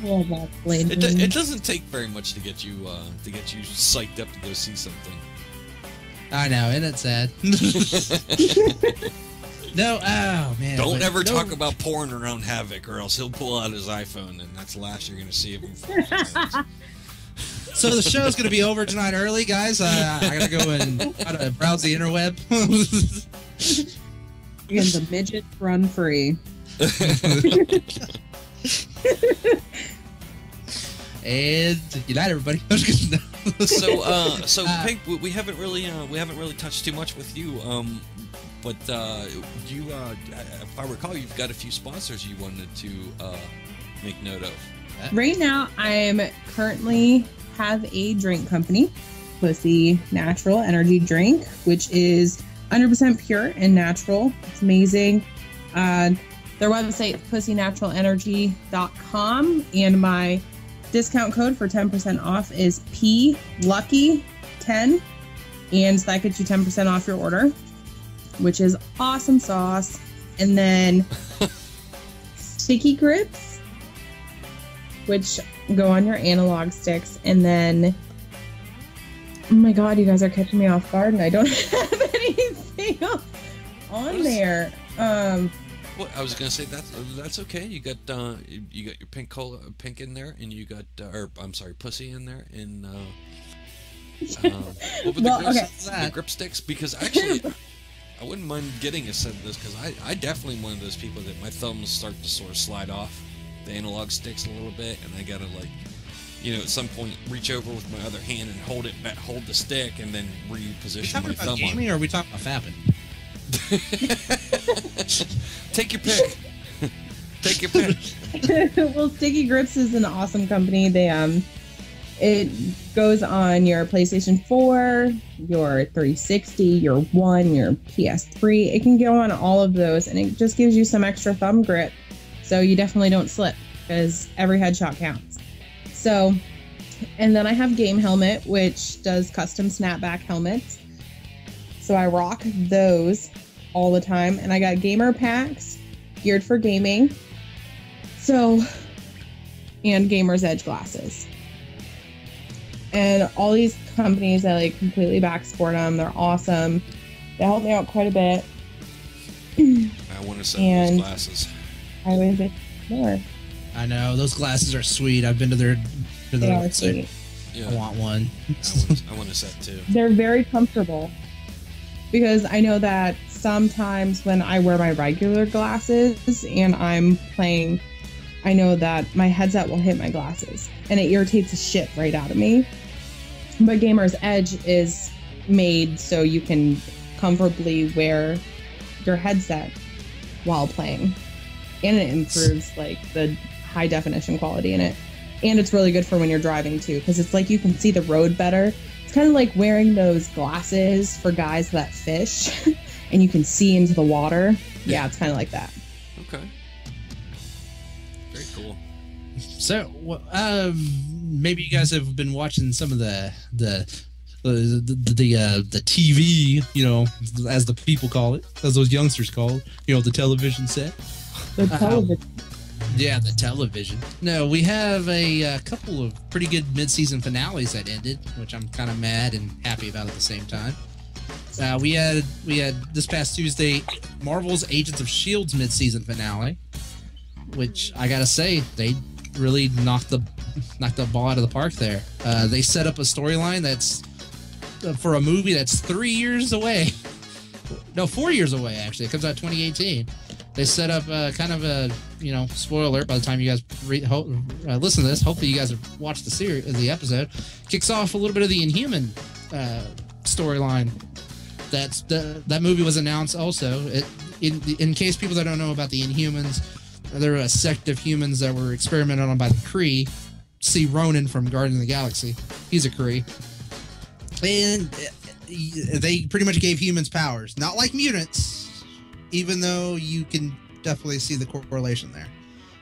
Love that Blade.
It doesn't take very much to get you psyched up to go see something.
I know, isn't it sad? No, oh man.
Don't ever talk about porn around Havoc, or else he'll pull out his iPhone, and that's the last you're going to see of him. For
So the show's going to be over tonight early, guys. I got to go and try to browse the interweb.
And the midgets run free.
And good night, everybody.
So Pink, we haven't really touched too much with you. But you, if I recall, you've got a few sponsors you wanted to make note of.
Right now, I'm currently have a drink company, Pussy Natural Energy Drink, which is 100% pure and natural. It's amazing. Their website is pussynaturalenergy.com, and my discount code for 10% off is PLucky10, and that gets you 10% off your order, which is awesome sauce. And then sticky grips, which go on your analog sticks. And then, oh my god, you guys are catching me off guard, and I don't have anything else on there.
Well, I was gonna say that's okay. You got your pink in there, and you got pussy in there, and what were the grip sticks? Because actually, I wouldn't mind getting a set of this, because I definitely one of those people that my thumbs start to sort of slide off the analog sticks a little bit, and I gotta, like, you know, at some point reach over with my other hand and hold the stick, and then reposition my thumb on it.
Or are we talking about fapping?
Take your pick. Take your pick.
Well, Sticky Grips is an awesome company. They it goes on your PlayStation 4, your 360, your One, your PS3. It can go on all of those, and it just gives you some extra thumb grip, so you definitely don't slip, because every headshot counts. So, and then I have Game Helmet, which does custom snapback helmets. So I rock those all the time, and I got gamer packs geared for gaming. So, and Gamer's Edge glasses. And all these companies, I like completely back support them. They're awesome. They help me out quite a bit.
I want to send those glasses.
I wish it more.
I know, those glasses are sweet. I've been to their website.
Yeah.
I want one.
I want a set too.
They're very comfortable, because I know that sometimes when I wear my regular glasses and I'm playing, I know that my headset will hit my glasses and it irritates the shit right out of me. But Gamer's Edge is made so you can comfortably wear your headset while playing, and it improves like the high definition quality in it. And it's really good for when you're driving too, because it's like you can see the road better. It's kind of like wearing those glasses for guys that fish and you can see into the water. Yeah, it's kind of like that.
Okay. Very cool.
So, maybe you guys have been watching some of the TV, you know, as the people call it, as those youngsters call it, you know, the television set.
The television.
Yeah, the television. No, we have a couple of pretty good mid-season finales that ended, which I'm kind of mad and happy about at the same time. We had this past Tuesday Marvel's Agents of S.H.I.E.L.D.'s mid-season finale, which I gotta say, they really knocked the ball out of the park there. They set up a storyline that's for a movie that's 3 years away. No, 4 years away, actually. It comes out 2018. They set up kind of a, you know, spoiler alert by the time you guys listen to this. Hopefully you guys have watched the episode. Kicks off a little bit of the Inhuman storyline. That movie was announced also. In case people that don't know about the Inhumans, they're a sect of humans that were experimented on by the Kree. See Ronan from Guardians of the Galaxy. He's a Kree. And they pretty much gave humans powers. Not like mutants, even though you can definitely see the correlation there.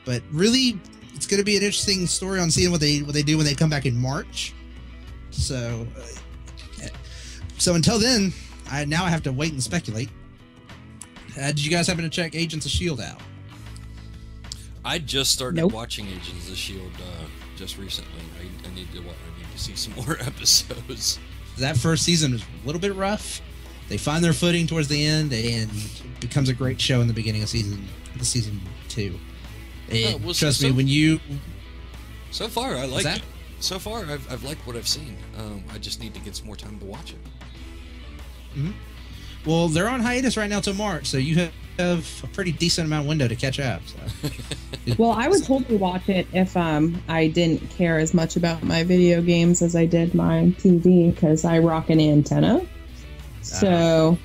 But really, it's going to be an interesting story on seeing what they do when they come back in March. So until then, I have to wait and speculate. Did you guys happen to check Agents of S.H.I.E.L.D. out?
I just started
Nope.
watching Agents of S.H.I.E.L.D. Just recently. I need to see some more episodes.
That first season was a little bit rough. They find their footing towards the end, and it becomes a great show in the beginning of season 2. And
well,
trust
so-
me, when you
So far, I like
that?
it. So far, I've liked what I've seen. I just need to get some more time to watch it.
well, they're on hiatus right now till March, so you have a pretty decent amount of window to catch up. So.
Well, I would totally watch it if I didn't care as much about my video games as I did my TV, because I rock an antenna. So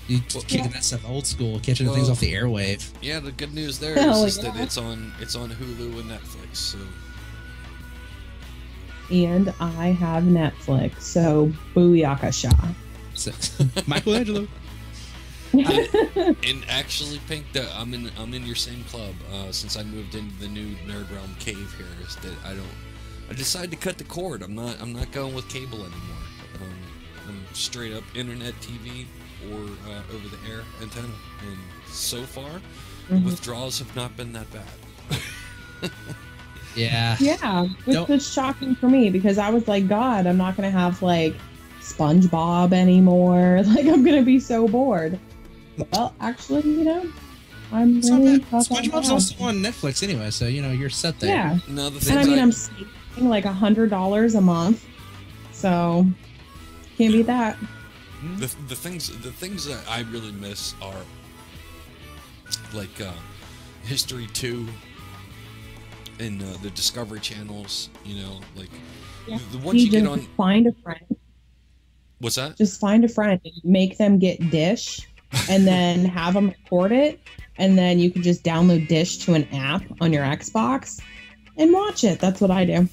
You kicking that stuff old school, catching things
Well-
off the airwave.
Yeah, the good news there
Hell
is that
yeah.
it's on Hulu and Netflix. So
and I have Netflix, so booyakasha.
So, Michelangelo.
and actually, Pink, that I'm in your same club. Since I moved into the new Nerd Realm cave here, is that I decided to cut the cord. I'm not going with cable anymore. I'm straight up internet TV or over the air antenna, and so far the withdrawals have not been that bad.
Yeah.
Yeah, which
Don't-
was shocking for me because I was like, God, I'm not gonna have like SpongeBob anymore. Like, I'm gonna be so bored. Well, actually, I'm
It's not
really
bad.
not that
SpongeBob's
bad.
also on Netflix anyway, so you're set there.
Yeah,
Now the
and
things
I mean, I'm saving like $100 a month, so can't beat that.
the things that I really miss are like History 2 and the Discovery channels. Like
Yeah.
the ones you
just
get on.
find a friend.
What's that?
Just find a friend, make them get Dish, and then have them record it, and then you can just download Dish to an app on your Xbox and watch it. That's what I do.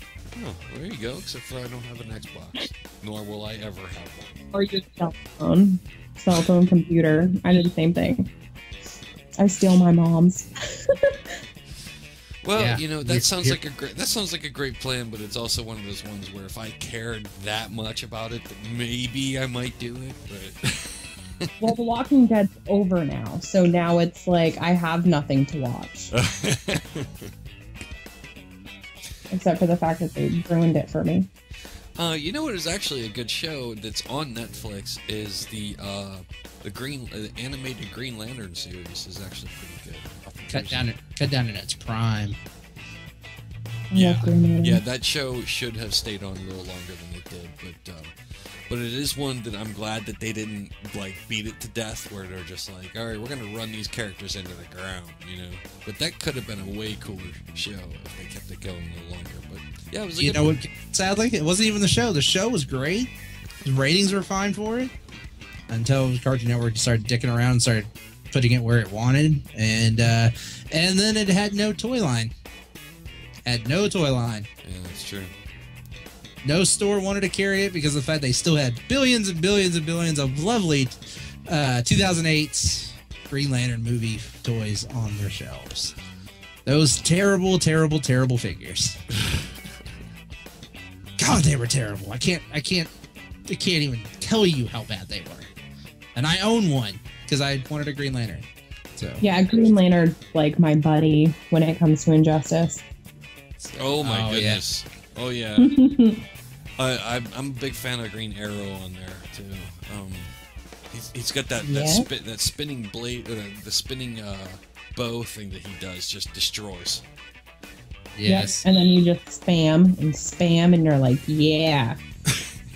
Oh, there you go. Except for I don't have an Xbox, nor will I ever have one.
Or your cell phone computer. I do the same thing. I steal my mom's.
Well,
Yeah.
that sounds like a great plan, but it's also one of those ones where if I cared that much about it, then maybe I might do it. But
Well, The Walking Dead's over now, so now it's like I have nothing to watch except for the fact that they ruined it for me.
you know what is actually a good show that's on Netflix is the animated Green Lantern series is actually pretty good.
Cut down in its prime.
I love Green Lantern.
Yeah, that show should have stayed on a little longer than it did, but it is one that I'm glad that they didn't like beat it to death, where they're just like, all right, we're gonna run these characters into the ground, But that could have been a way cooler show if they kept it going a little longer. But yeah, it was. A
You
good
know
one.
what? Sadly, it wasn't even the show. The show was great. The ratings were fine for it until Cartoon Network started dicking around and started putting it where it wanted, and then it had no toy line. Had no toy line.
Yeah, that's true.
No store wanted to carry it because of the fact they still had billions and billions and billions of lovely 2008 Green Lantern movie toys on their shelves. Those terrible, terrible, terrible figures. God, they were terrible. I can't even tell you how bad they were. And I own one because I wanted a Green Lantern. So
Yeah, Green Lantern's like my buddy when it comes to Injustice.
Oh my
Oh, yeah.
goodness. Oh yeah. I'm a big fan of Green Arrow on there too. He's got that
Yeah.
that spinning blade, the spinning bow thing that he dodoes just destroys.
yes.
Yep. And then you just spam, and you're like, yeah.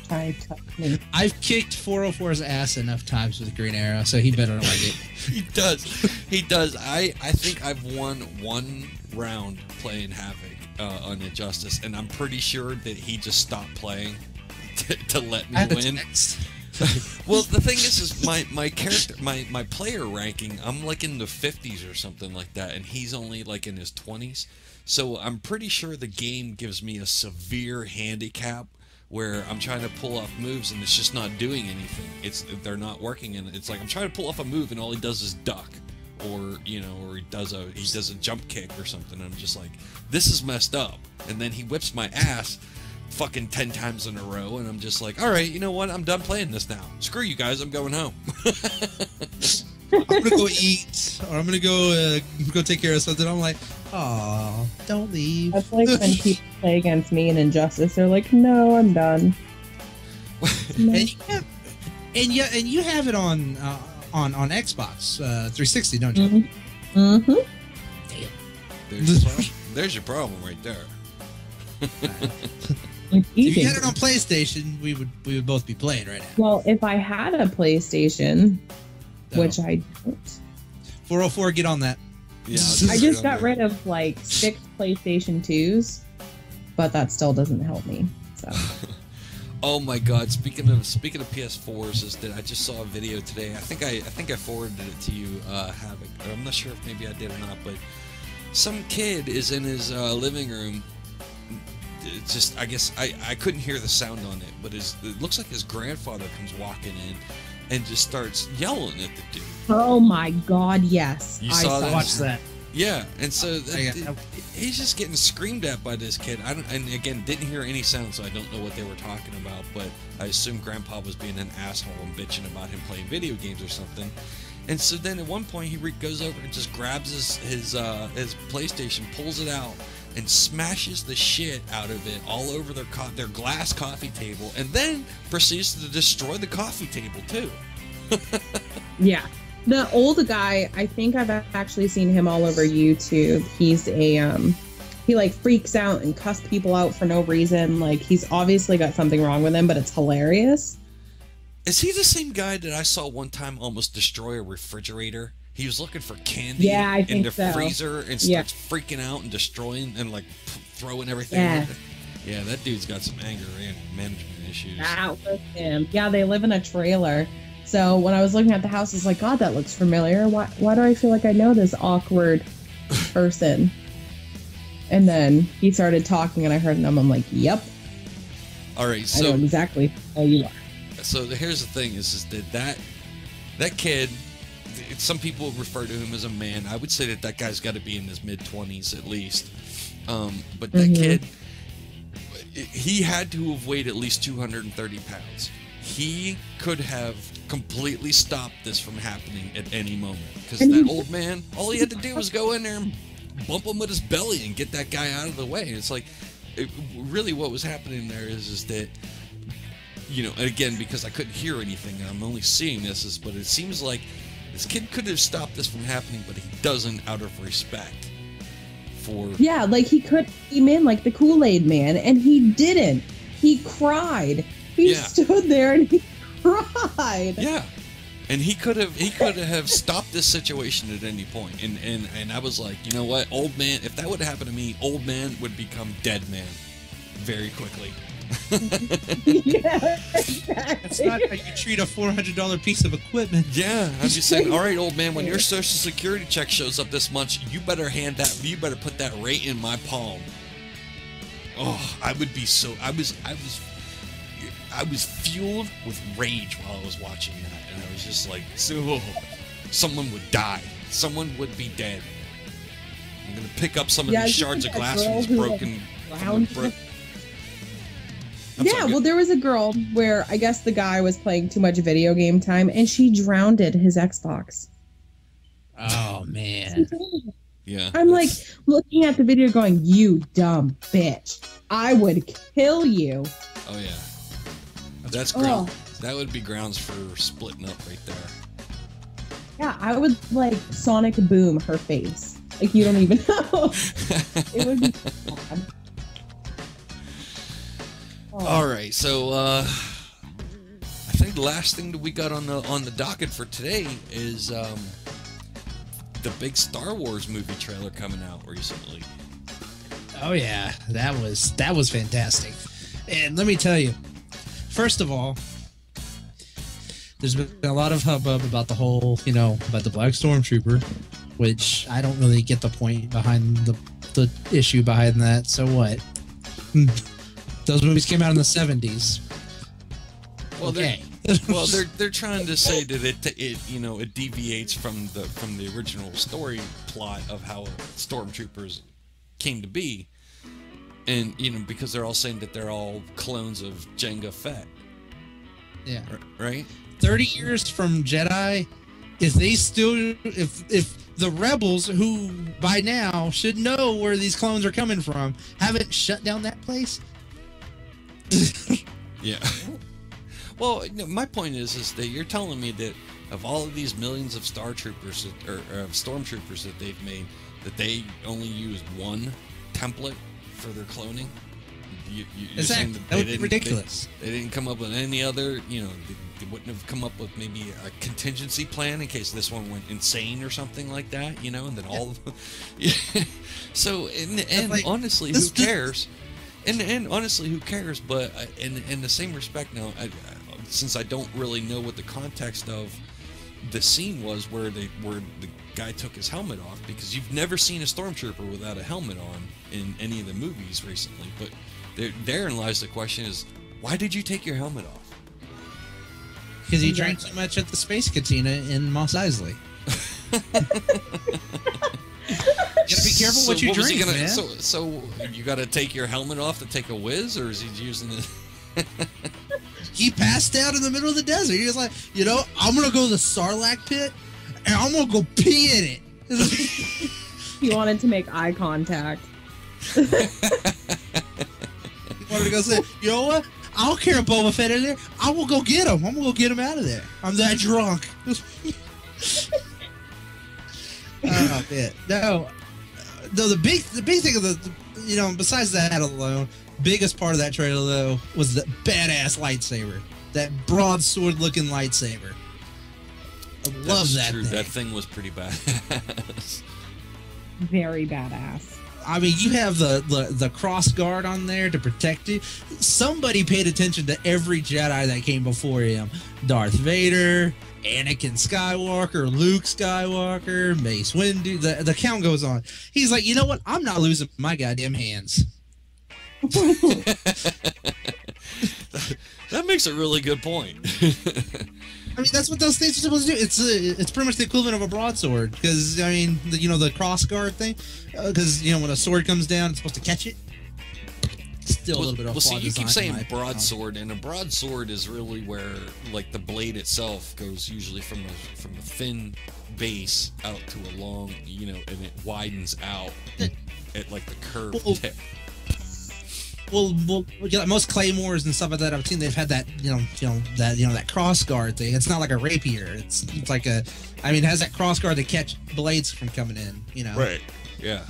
Try to touch me.
I've kicked 404's ass enough times with Green Arrow, so he better like it.
He does. He does. I think I've won one round playing Havoc on Injustice, and I'm pretty sure that he just stopped playing to let me
I had a
win.
text.
Well, the thing is my character, my player ranking, I'm like in the 50s or something like that, and he's only like in his 20s. So I'm pretty sure the game gives me a severe handicap where I'm trying to pull off moves and it's just not doing anything. They're not working, and it's like I'm trying to pull off a move and all he does is duck, or or he does a jump kick or something. And I'm just like, this is messed up. And then he whips my ass. fucking 10 times in a row, and I'm just like, all right, you know what? I'm done playing this now. Screw you guys. I'm going home.
I'm gonna go eat, or I'm gonna go take care of something. I'm like, oh, don't leave.
That's like when people play against me in Injustice. They're like, no, I'm done. No.
And you have it on Xbox 360, don't you?
Mm-hmm.
Damn.
There's your problem right there.
If you had it on PlayStation, we would both be playing right now.
Well, if I had a PlayStation, which I don't.
404, get on that.
Yeah,
I just got rid of like 6 PlayStation 2s, but that still doesn't help me. So.
Oh my God! Speaking of PS4s, is that I just saw a video today. I think I forwarded it to you, Havoc. I'm not sure if maybe I did or not, but some kid is in his living room. It's just, I guess I couldn't hear the sound on it, but it looks like his grandfather comes walking in and just starts yelling at the dude.
Oh my God! Yes,
You saw that?
Watch that.
Yeah, and so
Yeah.
he's just getting screamed at by this kid. And again, didn't hear any sound, so I don't know what they were talking about. But I assume Grandpa was being an asshole and bitching about him playing video games or something. And so then at one point he goes over and just grabs his PlayStation, pulls it out, and smashes the shit out of it all over their glass coffee table, and then proceeds to destroy the coffee table too.
Yeah. The old guy, I think I've actually seen him all over YouTube. He's he like freaks out and cuss people out for no reason. Like, he's obviously got something wrong with him, but it's hilarious.
Is he the same guy that I saw one time almost destroy a refrigerator? He was looking for candy in the freezer and starts freaking out and destroying and like throwing everything.
Yeah.
Yeah, that dude's got some anger and management issues.
Out with him. Yeah, they live in a trailer. So when I was looking at the house, I was like, God, that looks familiar. Why do I feel like I know this awkward person? And then he started talking and I heard him. I'm like, yep.
All right,
I
so
know exactly who you are.
So here's the thing: is that kid? Some people refer to him as a man. I would say that guy's got to be in his mid-20s at least. But that kid, he had to have weighed at least 230 pounds. He could have completely stopped this from happening at any moment. Because that old man, all he had to do was go in there and bump him with his belly and get that guy out of the way. It's like, really what was happening there is that, you know, again, because I couldn't hear anything, and I'm only seeing this, but it seems like this kid could have stopped this from happening, but he doesn't out of respect for...
Yeah, like he came in like the Kool-Aid man, and he didn't. He cried. He stood there and he cried.
Yeah. And he could have stopped this situation at any point. And I was like, you know what, old man, if that would have happened to me, old man would become dead man very quickly.
Yeah, exactly.
That's not how you treat a $400 piece of equipment.
Yeah, I'm just saying, all right, old man, when your Social Security check shows up this month, you better put that right in my palm. Oh, I would be so, I was fueled with rage while I was watching that, and I was just like, someone would die. Someone would be dead. I'm gonna pick up some of these shards of glass from this broken.
Well, there was a girl where I guess the guy was playing too much video game time, and she drowned his Xbox.
Oh man.
Yeah.
I'm like looking at the video, going, "You dumb bitch! I would kill you."
Oh yeah. That's ground. That would be grounds for splitting up right there.
Yeah, I would like Sonic Boom her face. Like, you don't even know. It would be bad.
All right, so I think the last thing that we got on the docket for today is the big Star Wars movie trailer coming out recently.
Oh yeah, that was fantastic. And let me tell you, first of all, there's been a lot of hubbub about the whole, about the Black Stormtrooper, which I don't really get the point behind the issue behind that. So what? Those movies came out in the 70s.
Well,
okay.
They're trying to say that it deviates from the original story plot of how Stormtroopers came to be. And because they're all saying that they're all clones of Jango Fett,
Yeah.
right?
30 years from Jedi, if the rebels, who by now should know where these clones are coming from, haven't shut down that place.
Yeah. Well, my point is that you're telling me that of all of these millions of Star Troopers or Stormtroopers that they've made, that they only used one template for their cloning. You're saying
Exactly. That would be ridiculous.
They didn't come up with any other. They wouldn't have come up with maybe a contingency plan in case this one went insane or something like that. And then all of them. Yeah. So and
like,
honestly, who cares? And honestly, who cares? But in the same respect, now, since I don't really know what the context of the scene was where the guy took his helmet off, because you've never seen a stormtrooper without a helmet on in any of the movies recently. But therein lies the question: is why did you take your helmet off?
Because he drank too much at the Space Cantina in Mos Eisley. You gotta be careful what you drink, man.
So you gotta take your helmet off to take a whiz, or is he using it?
He passed out in the middle of the desert. He was like, I'm gonna go to the Sarlacc pit and I'm gonna go pee in it.
He wanted to make eye contact.
He wanted to go say, you know what? I don't care if Boba Fett in there. I will go get him. I'm gonna go get him out of there. I'm that drunk. Oh man, no. The big thing of the besides that alone, biggest part of that trailer though was the badass lightsaber, that broadsword looking lightsaber. I love that
true.
thing.
That thing was pretty badass.
Very badass.
I mean, you have the cross guard on there to protect you. Somebody paid attention to every Jedi that came before him. Darth Vader, Anakin Skywalker, Luke Skywalker, Mace Windu. The count goes on. He's like, you know what? I'm not losing my goddamn hands.
That makes a really good point.
I mean, that's what those things are supposed to do. It's pretty much the equivalent of a broadsword, because I mean, the cross guard thing, because when a sword comes down, it's supposed to catch it. Still a little bit of
see, you keep saying
opinion.
broadsword, and a broadsword is really where like the blade itself goes usually from a thin base out to a long, and it widens out at like the curved tip.
Well, most claymores and stuff like that I've seen, they've had that, that cross guard thing. It's not like a rapier. It's like it has that cross guard to catch blades from coming in.
Right. Yeah.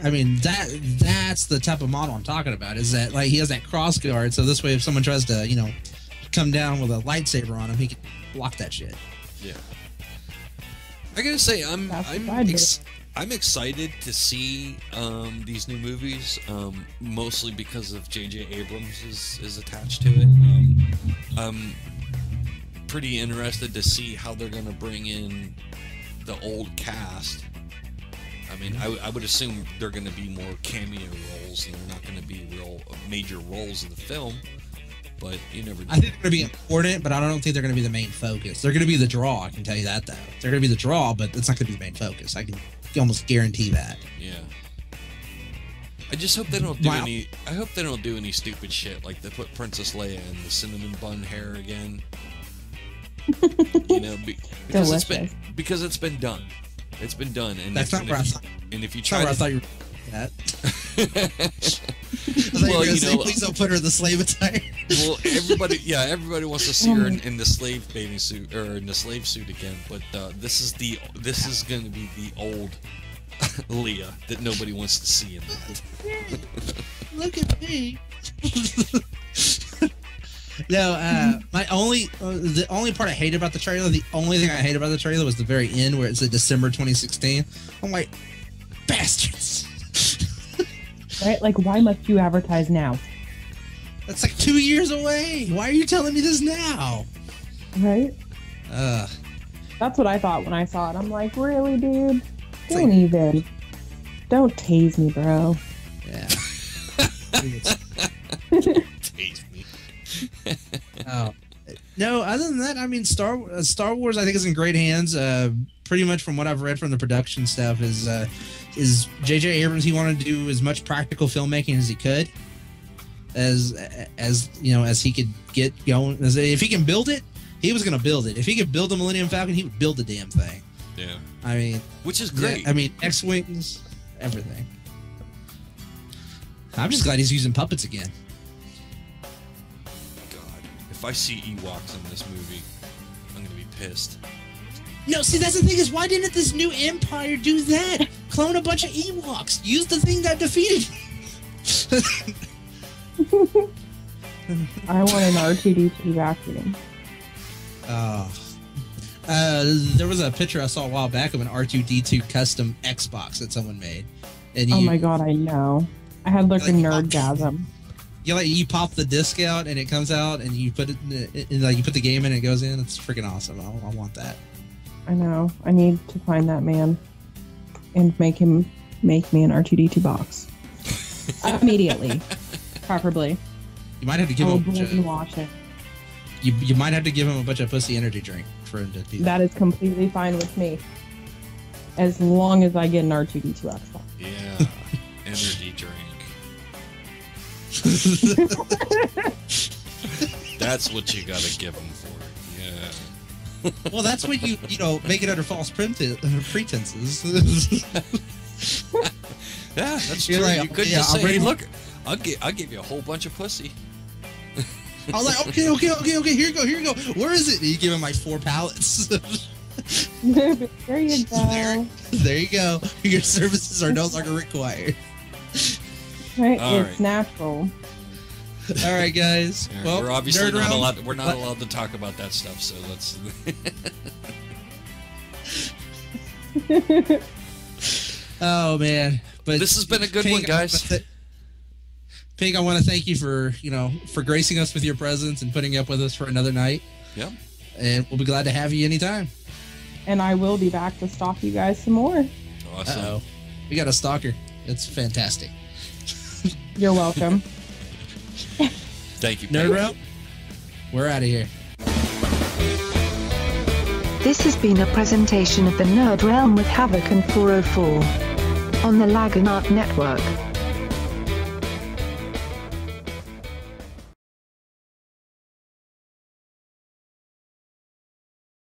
I mean, that's the type of model I'm talking about. Is that like he has that cross guard, so this way if someone tries to, come down with a lightsaber on him, he can block that shit.
Yeah. I gotta say, I'm excited to see these new movies, mostly because of J.J. Abrams is attached to it. I'm pretty interested to see how they're going to bring in the old cast. I mean, I would assume they're going to be more cameo roles, and they're not going to be real major roles in the film. But you never know.
I think they're going to be important, but I don't think they're going to be the main focus. They're going to be the draw, I can tell you that, though. They're going to be the draw, but it's not going to be the main focus. I can almost guarantee that.
Yeah. I just hope they don't do any. I hope they don't do any stupid shit like they put Princess Leia in the cinnamon bun hair again. Because it's been done. It's been done, and
that's not where I thought.
And if you try,
I thought you were that. Please don't put her in the slave attire.
Well, everybody wants to see her in the slave bathing suit or in the slave suit again. But this is going to be the old Leia that nobody wants to see in that.
Look at me. No, the only part I hated about the trailer, the only thing I hated about the trailer was the very end where it said December 2016. I'm like, bastards.
Right? Like, why must you advertise now?
That's like 2 years away. Why are you telling me this now?
Right? That's what I thought when I saw it. I'm like, really, dude? Don't tase me, bro.
Yeah.
Tase me.
Oh. No, other than that, I mean, Star Wars, I think, is in great hands. Pretty much from what I've read from the production stuff is, is J.J. Abrams. He wanted to do as much practical filmmaking as he could, as he could get going. If he can build it, he was going to build it. If he could build the Millennium Falcon, he would build the damn thing.
Yeah.
I mean,
which is great.
Yeah, I mean, X-wings, everything. I'm just glad he's using puppets again.
God, if I see Ewoks in this movie, I'm gonna be pissed.
No, see, that's the thing is, why didn't this new Empire do that? Clone a bunch of Ewoks. Use the thing that defeated.
I want an R2D2 vacuum.
There was a picture I saw a while back of an R2D2 custom Xbox that someone made, and
Oh my god, I know. I had like a nerdgasm.
You pop the disc out and it comes out, and you put it you put the game in and it goes in. It's freaking awesome. I want that.
I know. I need to find that man and make him make me an R2D2 box immediately, preferably.
You might have to give him a bunch of,
wash it.
You might have to give him a bunch of pussy energy drink for him to do that.
That is completely fine with me, as long as I get an R2D2 Xbox.
Yeah, energy drink. That's what you gotta give him for. Yeah.
Well, that's when you make it under false pretenses.
Yeah, that's
You're
true.
like,
You could
yeah,
just
I'm
say,
ready.
"Look, I'll give you a whole bunch of pussy."
I was like, okay, here you go. Where is it? And you give him like 4 pallets.
There you go.
There you go. Your services are no longer required.
Right,
All
it's
right.
natural.
All right, guys.
Yeah,
Well,
we're obviously
nerd
not
round.
allowed. We're not allowed to talk about that stuff. So let's.
Oh man, but
This has been a good
Pink,
one, guys.
Pink, I want to thank you for gracing us with your presence and putting up with us for another night.
Yeah.
And we'll be glad to have you anytime.
And I will be back to stalk you guys some more.
Awesome.
Uh-oh. We got a stalker. It's fantastic.
You're welcome.
Thank you.
Nerd Route, we're out of here.
This has been a presentation of the Nerd Realm with Havoc and 404 on the Lagonaut Network.